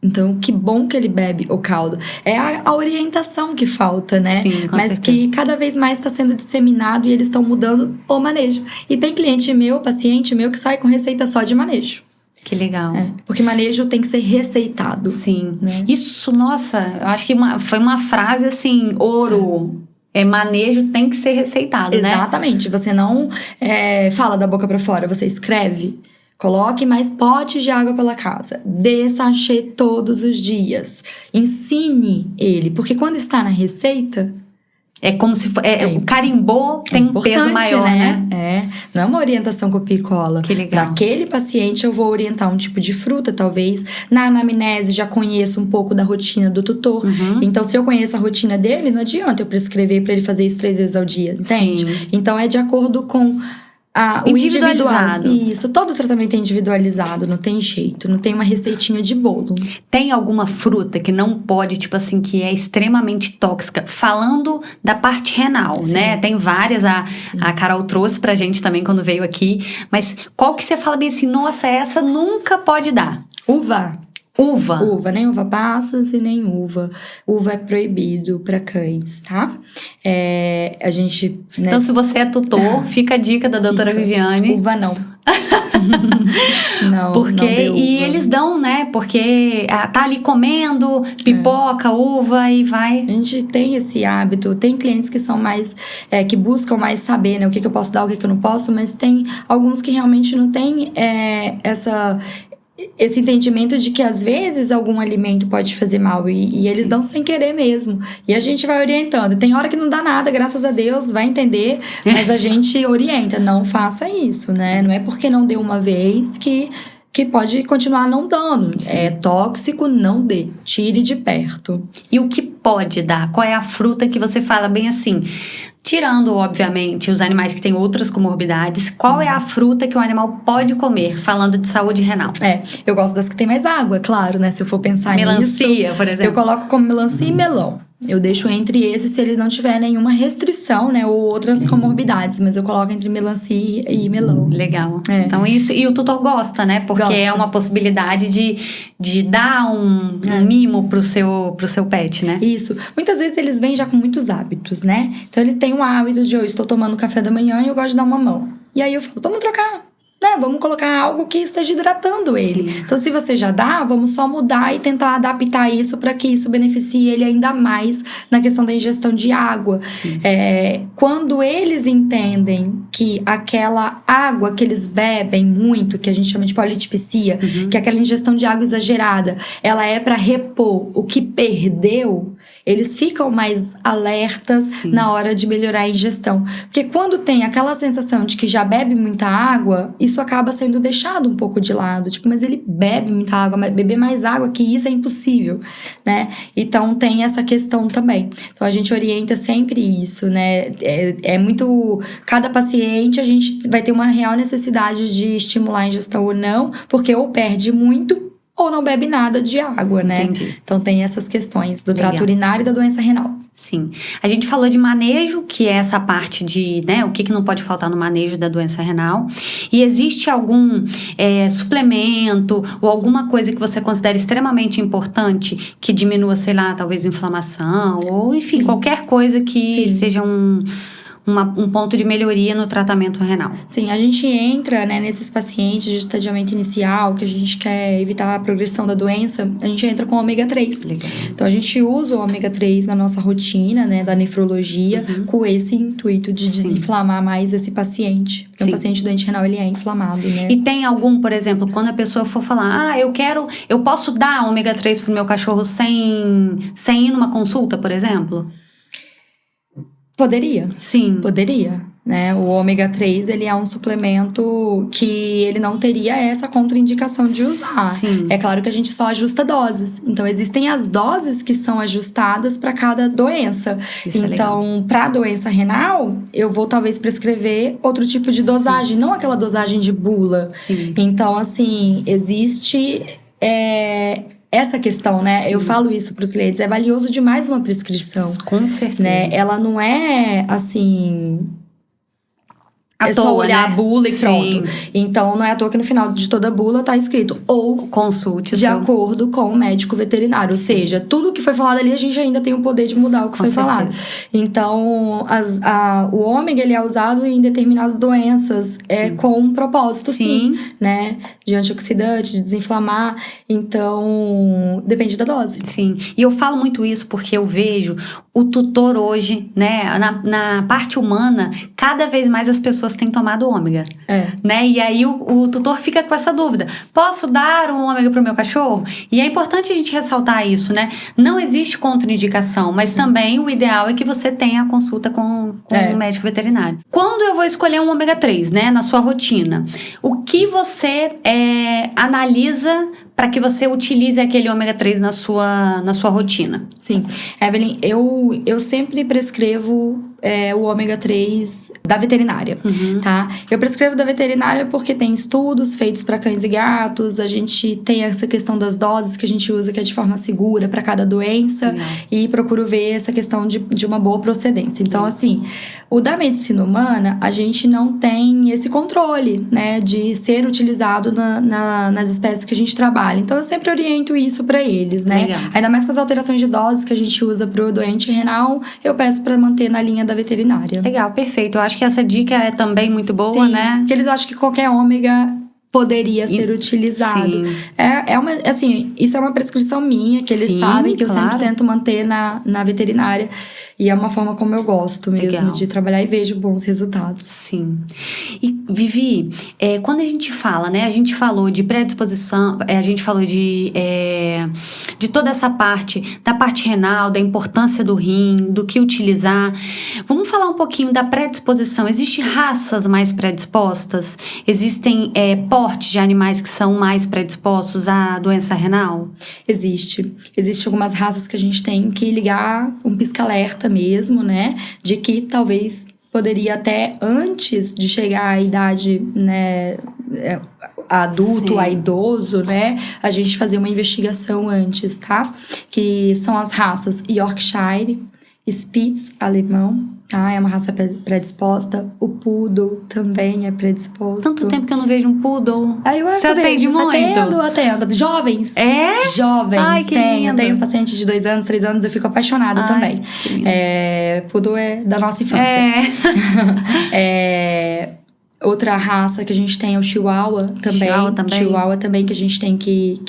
Então, que bom que ele bebe o caldo. É a orientação que falta, né? Sim, com Mas certeza. que cada vez mais está sendo disseminado e eles estão mudando o manejo. E tem cliente meu, paciente meu, que sai com receita só de manejo. Que legal. Porque manejo tem que ser receitado. Sim. Né? Isso, nossa, eu acho que foi uma frase assim, ouro. Manejo tem que ser receitado, né? Exatamente. Você não fala da boca pra fora, você escreve. Coloque mais potes de água pela casa. Dê sachê todos os dias. Ensine ele. Porque quando está na receita... É como se... o carimbou tem um peso maior, né? Não é uma orientação copia e cola. Que legal. Para aquele paciente, eu vou orientar um tipo de fruta, talvez. Na anamnese, já conheço um pouco da rotina do tutor. Então, se eu conheço a rotina dele, não adianta eu prescrever para ele fazer isso 3 vezes ao dia, entende? Sim. Então, é de acordo com... o Individualizado. individual. Isso, todo tratamento é individualizado, não tem jeito, não tem uma receitinha de bolo. Tem alguma fruta que não pode, tipo assim, que é extremamente tóxica? Falando da parte renal, né? Tem várias, a Carol trouxe pra gente também quando veio aqui. Mas qual que você fala bem assim, nossa, essa nunca pode dar? Uva, nem uva passas e nem uva. Uva é proibido para cães, tá? A gente... Né? Então, se você é tutor, fica a dica da doutora Viviane. Uva não. Não, porque não dê uva. E eles dão, né? Porque tá ali comendo pipoca, uva e vai. A gente tem esse hábito. Tem clientes que são mais... que buscam mais saber, né? O que eu posso dar, o que eu não posso. Mas tem alguns que realmente não têm esse entendimento de que às vezes algum alimento pode fazer mal e eles dão sem querer mesmo. E a gente vai orientando. Tem hora que não dá nada, graças a Deus, vai entender, mas a gente orienta, não faça isso, né? Não é porque não deu uma vez que pode continuar não dando. Sim. É tóxico, não dê. Tire de perto. E o que pode dar? Qual é a fruta que você fala bem assim? Tirando, obviamente, os animais que têm outras comorbidades, qual é a fruta que o animal pode comer? Falando de saúde renal. Eu gosto das que tem mais água, é claro, né? Se eu for pensar Melancia, por exemplo. Eu coloco como melancia e melão. Eu deixo entre esses se ele não tiver nenhuma restrição, né? Ou outras comorbidades. Mas eu coloco entre melancia e melão. Legal. Então isso... E o tutor gosta, né? Porque gosta. É uma possibilidade de dar um mimo pro seu pet, né? Isso. Muitas vezes eles vêm já com muitos hábitos, né? Então ele tem um hábito de eu estou tomando café da manhã e eu gosto de dar uma mão. E aí eu falo, vamos trocar. Né? Vamos colocar algo que esteja hidratando ele. Sim. Então, se você já dá, vamos só mudar e tentar adaptar isso para que isso beneficie ele ainda mais na questão da ingestão de água. Quando eles entendem que aquela água que eles bebem muito, que a gente chama de polidipsia, que é aquela ingestão de água exagerada, ela é para repor o que perdeu, eles ficam mais alertas na hora de melhorar a ingestão. Porque quando tem aquela sensação de que já bebe muita água, isso acaba sendo deixado um pouco de lado. Tipo, mas ele bebe muita água, mas beber mais água que isso é impossível, né? Então, tem essa questão também. Então, a gente orienta sempre isso, né? É muito... Cada paciente, a gente vai ter uma real necessidade de estimular a ingestão ou não, porque ou perde muito ou não bebe nada de água, né? Entendi. Então, tem essas questões do Legal. trato urinário e da doença renal. Sim. A gente falou de manejo, que é essa parte de, né, o que não pode faltar no manejo da doença renal. E existe algum suplemento ou alguma coisa que você considera extremamente importante que diminua, sei lá, talvez inflamação ou, enfim, qualquer coisa que seja um ponto de melhoria no tratamento renal. Sim, a gente entra, né, nesses pacientes de estadiamento inicial, que a gente quer evitar a progressão da doença, a gente entra com ômega 3. Legal. Então, a gente usa o ômega 3 na nossa rotina, né, da nefrologia, com esse intuito de desinflamar mais esse paciente. Porque um paciente doente renal, ele é inflamado, né? E tem algum, por exemplo, quando a pessoa for falar, eu posso dar ômega 3 pro meu cachorro sem ir numa consulta, por exemplo? Poderia. Sim. Poderia, né? O ômega 3, ele é um suplemento que ele não teria essa contraindicação de usar. Sim. É claro que a gente só ajusta doses. Então, existem as doses que são ajustadas para cada doença. Então, para a doença renal, eu vou talvez prescrever outro tipo de dosagem, não aquela dosagem de bula. Sim. Então, assim, existe... essa questão, né? Eu falo isso para os clientes, é valioso demais uma prescrição. Com certeza. Né? Ela não é, assim... À é só toa, olhar né? a bula e pronto. Então, não é à toa que no final de toda bula tá escrito ou consulte de acordo com o médico veterinário. Ou seja, tudo que foi falado ali, a gente ainda tem o poder de mudar o que foi falado. Então, o ômega, ele é usado em determinadas doenças com um propósito, sim, né? De antioxidante, de desinflamar. Então, depende da dose. Sim. E eu falo muito isso porque eu vejo o tutor hoje, né? Na parte humana, cada vez mais as pessoas têm tomado ômega. Né? E aí o tutor fica com essa dúvida. Posso dar um ômega pro meu cachorro? E é importante a gente ressaltar isso, né? Não existe contraindicação, mas também o ideal é que você tenha a consulta com um médico veterinário. Quando eu vou escolher um ômega 3, né? Na sua rotina, o que você analisa para que você utilize aquele ômega 3 na sua rotina? Sim. Evelyn, eu sempre prescrevo o ômega 3 da veterinária, tá? Eu prescrevo da veterinária porque tem estudos feitos para cães e gatos, a gente tem essa questão das doses que a gente usa, que é de forma segura para cada doença, e procuro ver essa questão de uma boa procedência. Então, assim, o da medicina humana, a gente não tem esse controle, né, de ser utilizado nas espécies que a gente trabalha. Então, eu sempre oriento isso para eles, né? Legal. Ainda mais com as alterações de doses que a gente usa pro doente renal, eu peço para manter na linha da veterinária. Legal, perfeito. Eu acho que essa dica é também muito boa, Sim, né? porque eles acham que qualquer ômega poderia ser utilizado. Sim. Assim, isso é uma prescrição minha, que eles sabem, que eu sempre tento manter na veterinária. E é uma forma como eu gosto mesmo de trabalhar e vejo bons resultados. Sim. E, Vivi, quando a gente fala, né? A gente falou de predisposição, a gente falou de toda essa parte, da parte renal, da importância do rim, do que utilizar. Vamos falar um pouquinho da predisposição. Existem raças mais predispostas? Existem portes de animais que são mais predispostos à doença renal? Existem algumas raças que a gente tem que ligar um pisca-alerta mesmo, né? De que talvez poderia até antes de chegar à idade, né, adulto, Sim. a idoso, né? A gente fazer uma investigação antes, tá? Que são as raças Yorkshire, Spitz, alemão, tá? É uma raça predisposta. O Poodle também é predisposto. Tanto tempo que eu não vejo um Poodle. Você atende muito? Atendo. Jovens. Jovens. Ai, que lindo. Tenho um paciente de 2 anos, 3 anos, eu fico apaixonada também. Poodle é da nossa infância. Outra raça que a gente tem é o Chihuahua também. Chihuahua também que a gente tem que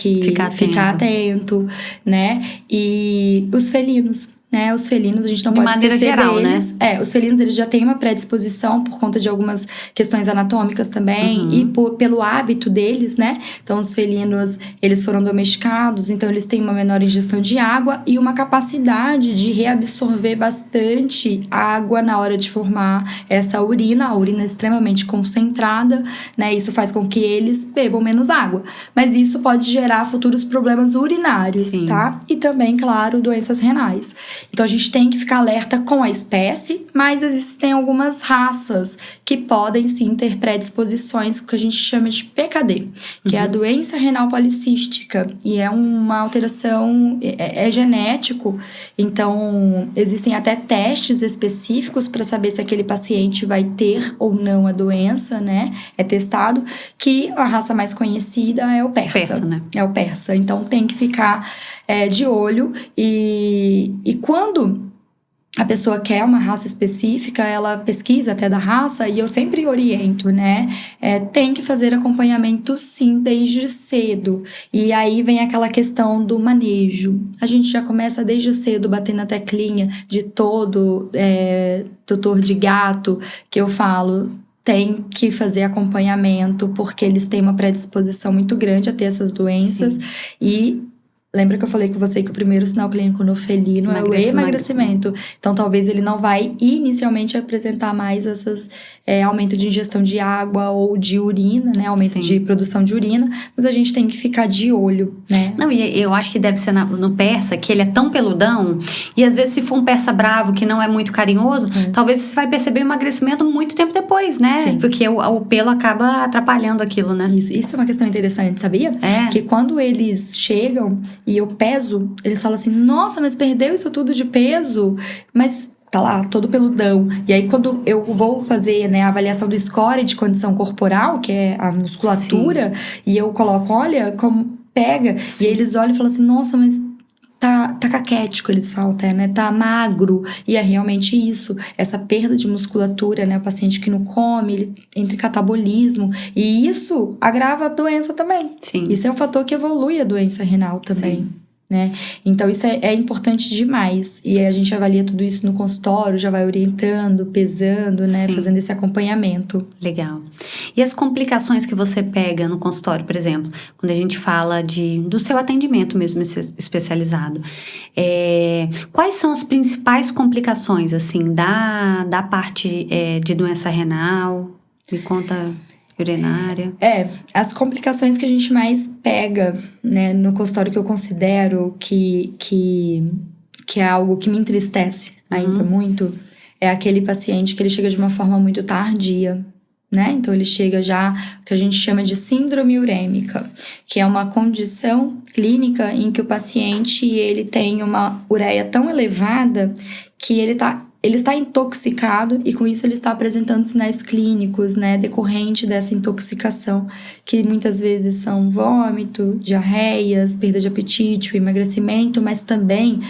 ficar atento, né? E os felinos. Né, os felinos, a gente não pode esquecer geral, deles. Né? Os felinos, eles já têm uma predisposição por conta de algumas questões anatômicas também. E pelo hábito deles, né? Então, os felinos, eles foram domesticados, então eles têm uma menor ingestão de água e uma capacidade de reabsorver bastante água na hora de formar essa urina. A urina é extremamente concentrada, né? Isso faz com que eles bebam menos água. Mas isso pode gerar futuros problemas urinários, Sim. tá? E também, claro, doenças renais. Então, a gente tem que ficar alerta com a espécie, mas existem algumas raças que podem, sim, ter predisposições, que a gente chama de PKD, que é a doença renal policística. E é uma alteração, é genético. Então, existem até testes específicos para saber se aquele paciente vai ter ou não a doença, né? É testado, que a raça mais conhecida é o persa. Né? É o persa. Então, tem que ficar de olho e quando a pessoa quer uma raça específica, ela pesquisa até da raça e eu sempre oriento, né? Tem que fazer acompanhamento sim, desde cedo. E aí vem aquela questão do manejo. A gente já começa desde cedo batendo na teclinha de todo tutor de gato que eu falo. Tem que fazer acompanhamento porque eles têm uma predisposição muito grande a ter essas doenças. Sim. E lembra que eu falei com você que o primeiro sinal clínico no felino é o emagrecimento. Então, talvez ele não vai inicialmente apresentar mais essas aumento de ingestão de água ou de urina, né? Aumento de produção de urina. Mas a gente tem que ficar de olho, né? Não, e eu acho que deve ser no persa, que ele é tão peludão. E às vezes, se for um persa bravo, que não é muito carinhoso, talvez você vai perceber o emagrecimento muito tempo depois, né? Sim. Porque o pelo acaba atrapalhando aquilo, né? Isso é uma questão interessante, sabia? Que quando eles chegam e eu peso, eles falam assim, nossa, mas perdeu isso tudo de peso? Mas tá lá, todo peludão. E aí, quando eu vou fazer, né, a avaliação do score de condição corporal, que é a musculatura, e eu coloco, olha, como pega. Sim. E aí eles olham e falam assim, nossa, mas tá caquético, eles falam até, né? Tá magro. E é realmente isso. Essa perda de musculatura, né? O paciente que não come, ele entra em catabolismo. E isso agrava a doença também. Sim. Isso é um fator que evolui a doença renal também. Sim. Né? Então, isso é importante demais. E a gente avalia tudo isso no consultório, já vai orientando, pesando, né? Sim. Fazendo esse acompanhamento. Legal. E as complicações que você pega no consultório, por exemplo, quando a gente fala do seu atendimento mesmo especializado, quais são as principais complicações, assim, da parte de doença renal? Me conta... urinária. As complicações que a gente mais pega, né, no consultório, que eu considero que é algo que me entristece ainda muito, é aquele paciente que ele chega de uma forma muito tardia, né? Então, ele chega já, que a gente chama de síndrome urêmica, que é uma condição clínica em que o paciente, ele tem uma ureia tão elevada que ele está intoxicado e com isso ele está apresentando sinais clínicos, né, decorrente dessa intoxicação, que muitas vezes são vômito, diarreias, perda de apetite, o emagrecimento, mas também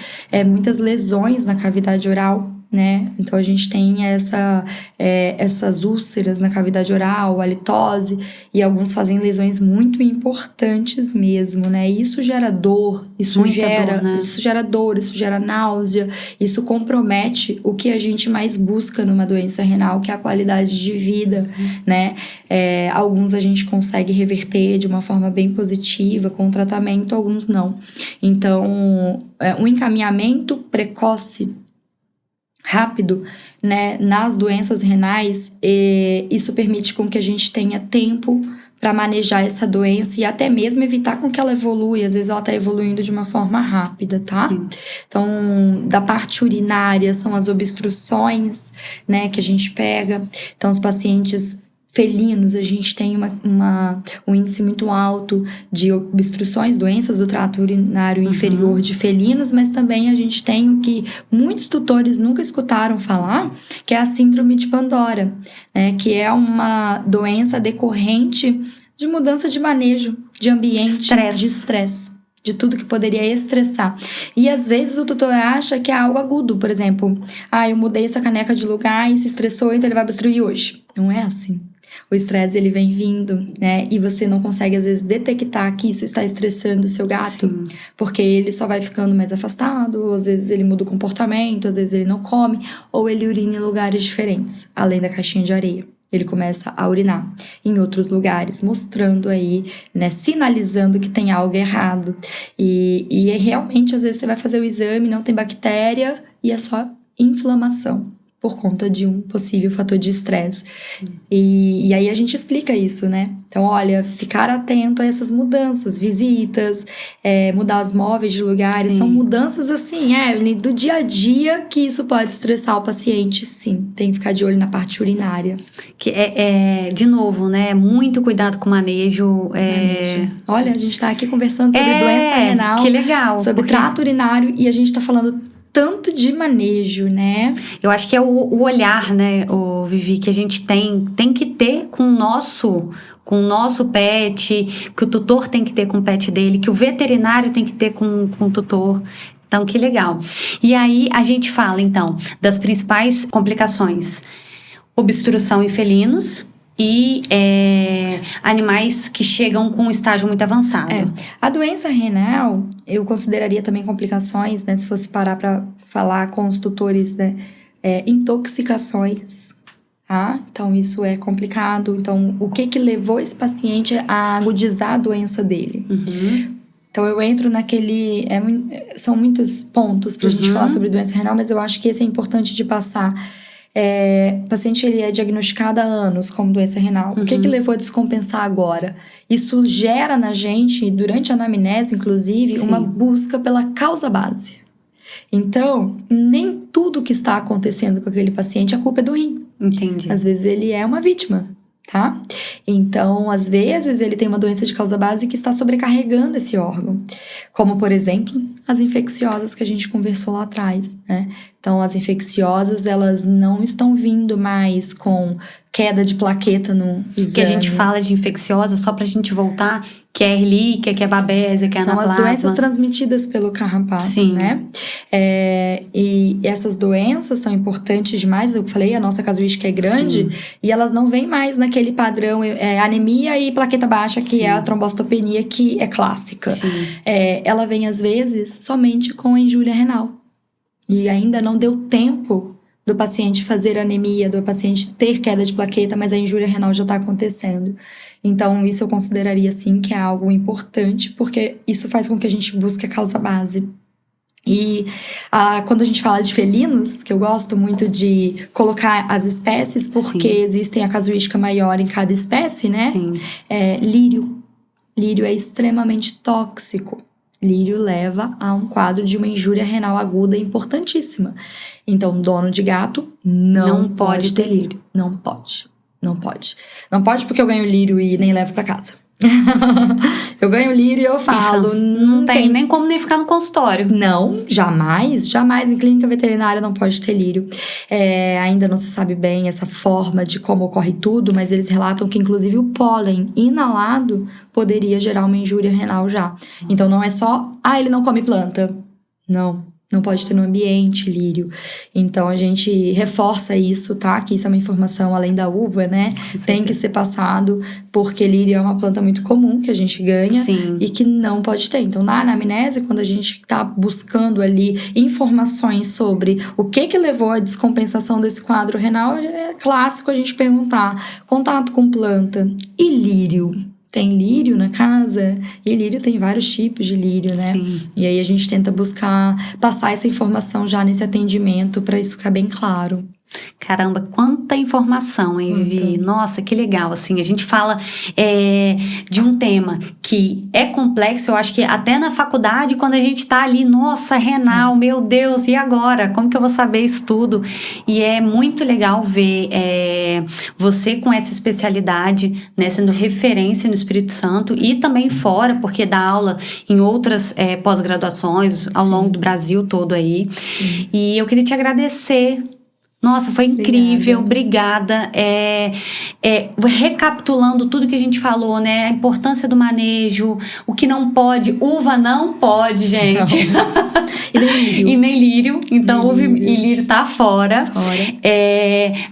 muitas lesões na cavidade oral, né? Então a gente tem essas úlceras na cavidade oral, halitose, e alguns fazem lesões muito importantes mesmo, né? E isso gera dor, isso gera náusea, isso compromete o que a gente mais busca numa doença renal, que é a qualidade de vida, né? Alguns a gente consegue reverter de uma forma bem positiva, com tratamento, alguns não. Então, um encaminhamento precoce, rápido, né, nas doenças renais, isso permite com que a gente tenha tempo para manejar essa doença e até mesmo evitar com que ela evolua. Às vezes ela está evoluindo de uma forma rápida, tá? Sim. Então, da parte urinária, são as obstruções, né, que a gente pega. Então, os pacientes felinos, a gente tem um índice muito alto de obstruções, doenças do trato urinário inferior de felinos, mas também a gente tem o que muitos tutores nunca escutaram falar, que é a síndrome de Pandora, né, que é uma doença decorrente de mudança de manejo, de ambiente, de estresse, de tudo que poderia estressar. E às vezes o tutor acha que é algo agudo, por exemplo, eu mudei essa caneca de lugar e se estressou, então ele vai obstruir hoje. Não é assim. O estresse, ele vem vindo, né? E você não consegue, às vezes, detectar que isso está estressando o seu gato. Sim. Porque ele só vai ficando mais afastado, ou às vezes ele muda o comportamento, às vezes ele não come, ou ele urina em lugares diferentes, além da caixinha de areia. Ele começa a urinar em outros lugares, mostrando aí, né, sinalizando que tem algo errado. E realmente, às vezes, você vai fazer o exame, não tem bactéria, e é só inflamação, por conta de um possível fator de estresse. E aí a gente explica isso, né? Então, olha, ficar atento a essas mudanças, visitas, mudar os móveis de lugares, são mudanças assim, do dia a dia, que isso pode estressar o paciente, sim. Tem que ficar de olho na parte urinária. Que de novo, né? Muito cuidado com o manejo. Olha, a gente tá aqui conversando sobre doença renal. Que legal. Sobre trato urinário, e a gente tá falando tanto de manejo, né? Eu acho que é o olhar, né, Vivi, que a gente tem que ter com o nosso pet, que o tutor tem que ter com o pet dele, que o veterinário tem que ter com o tutor. Então, que legal. E aí, a gente fala, então, das principais complicações. Obstrução em felinos e animais que chegam com um estágio muito avançado. A doença renal, eu consideraria também complicações, né? Se fosse parar para falar com os tutores, né? Intoxicações, tá? Então, isso é complicado. Então, o que levou esse paciente a agudizar a doença dele? Então, eu entro naquele... são muitos pontos pra gente falar sobre doença renal, mas eu acho que esse é importante de passar. O paciente, ele é diagnosticado há anos como doença renal. O que levou a descompensar agora? Isso gera na gente, durante a anamnese, inclusive, uma busca pela causa base. Então, nem tudo que está acontecendo com aquele paciente, a culpa é do rim. Entendi. Às vezes ele é uma vítima, tá? Então, às vezes, ele tem uma doença de causa base que está sobrecarregando esse órgão. Como, por exemplo, as infecciosas que a gente conversou lá atrás, né? Então, as infecciosas, elas não estão vindo mais com queda de plaqueta no exame. Que a gente fala de infecciosa, só pra gente voltar, que é Ehrlichia, que é Babésia, que é anaplasma. São as doenças transmitidas pelo carrapato, né? E essas doenças são importantes demais. Eu falei, a nossa casuística é grande. E elas não vêm mais naquele padrão anemia e plaqueta baixa, que é a trombocitopenia, que é clássica. Ela vem, às vezes, somente com a injúria renal. E ainda não deu tempo do paciente fazer anemia, do paciente ter queda de plaqueta, mas a injúria renal já está acontecendo. Então, isso eu consideraria, sim, que é algo importante, porque isso faz com que a gente busque a causa base. E quando a gente fala de felinos, que eu gosto muito de colocar as espécies, porque existem a casuística maior em cada espécie, né? Lírio. Lírio é extremamente tóxico. Lírio leva a um quadro de uma injúria renal aguda importantíssima. Então, dono de gato não pode ter lírio. Não pode. Não pode. Não pode porque eu ganho lírio e nem levo pra casa. Eu ganho lírio e eu falo... Não tem nem como nem ficar no consultório. Não, jamais. Jamais em clínica veterinária não pode ter lírio. Ainda não se sabe bem essa forma de como ocorre tudo, mas eles relatam que inclusive o pólen inalado poderia gerar uma injúria renal já. Então não é só, ele não come planta. Não. Não pode ter no ambiente lírio. Então, a gente reforça isso, tá? Que isso é uma informação além da uva, né? Tem que ser passado, porque lírio é uma planta muito comum que a gente ganha. Sim. E que não pode ter. Então, na anamnese, quando a gente tá buscando ali informações sobre o que levou à descompensação desse quadro renal, é clássico a gente perguntar: contato com planta e lírio? Tem lírio na casa? E lírio tem vários tipos de lírio, né? Sim. E aí a gente tenta buscar passar essa informação já nesse atendimento para isso ficar bem claro. Caramba, quanta informação, hein, Vivi? Nossa, que legal, assim, a gente fala de um tema que é complexo, eu acho que até na faculdade, quando a gente tá ali, nossa, renal, meu Deus, e agora? Como que eu vou saber isso tudo? E é muito legal ver você com essa especialidade, né, sendo referência no Espírito Santo e também fora, porque dá aula em outras pós-graduações ao longo do Brasil todo aí. E eu queria te agradecer. Nossa, foi incrível, obrigada. Recapitulando tudo que a gente falou, né? A importância do manejo, o que não pode. Uva não pode, gente. E nem lírio. Então, uva e lírio tá fora.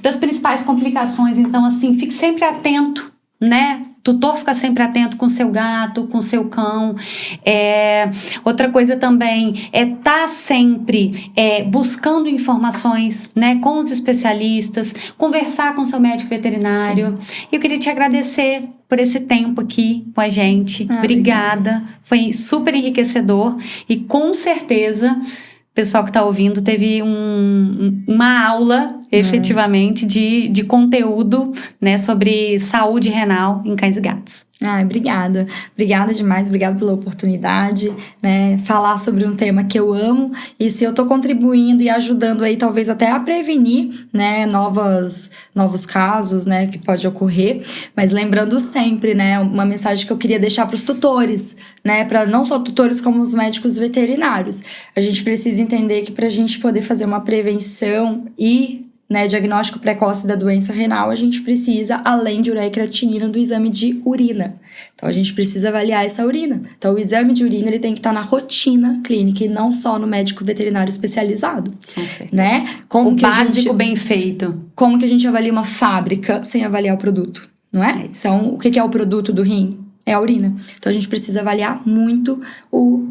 Das principais complicações, então, assim, fique sempre atento, né? Tutor fica sempre atento com seu gato, com seu cão. Outra coisa também é estar sempre muito informações, né, com os especialistas, conversar com seu médico veterinário. E eu queria te agradecer por esse tempo aqui com a gente. Obrigada. Foi super enriquecedor e com certeza o pessoal que está ouvindo teve uma aula, efetivamente, de conteúdo, né, sobre saúde renal em cães e gatos. Obrigada. Obrigada demais, obrigada pela oportunidade, né? Falar sobre um tema que eu amo, e se eu tô contribuindo e ajudando aí, talvez até a prevenir, né, novos casos, né, que pode ocorrer, mas lembrando sempre, né, uma mensagem que eu queria deixar para os tutores, né, para não só tutores como os médicos veterinários. A gente precisa entender que para a gente poder fazer uma prevenção e diagnóstico precoce da doença renal, a gente precisa, além de ureia e creatinina, do exame de urina. Então, a gente precisa avaliar essa urina. Então, o exame de urina ele tem que estar na rotina clínica e não só no médico veterinário especializado. Né? O básico bem feito. Como que a gente avalia uma fábrica sem avaliar o produto, não é? Então, o que é o produto do rim? É a urina. Então, a gente precisa avaliar muito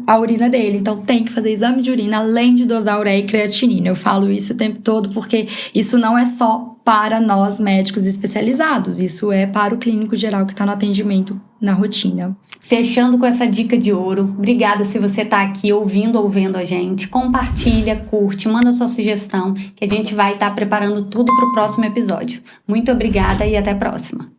a urina dele. Então, tem que fazer exame de urina, além de dosar ureia e creatinina. Eu falo isso o tempo todo porque isso não é só para nós médicos especializados. Isso é para o clínico geral que está no atendimento na rotina. Fechando com essa dica de ouro. Obrigada se você está aqui ouvindo ou vendo a gente. Compartilha, curte, manda sua sugestão que a gente vai estar preparando tudo para o próximo episódio. Muito obrigada e até a próxima.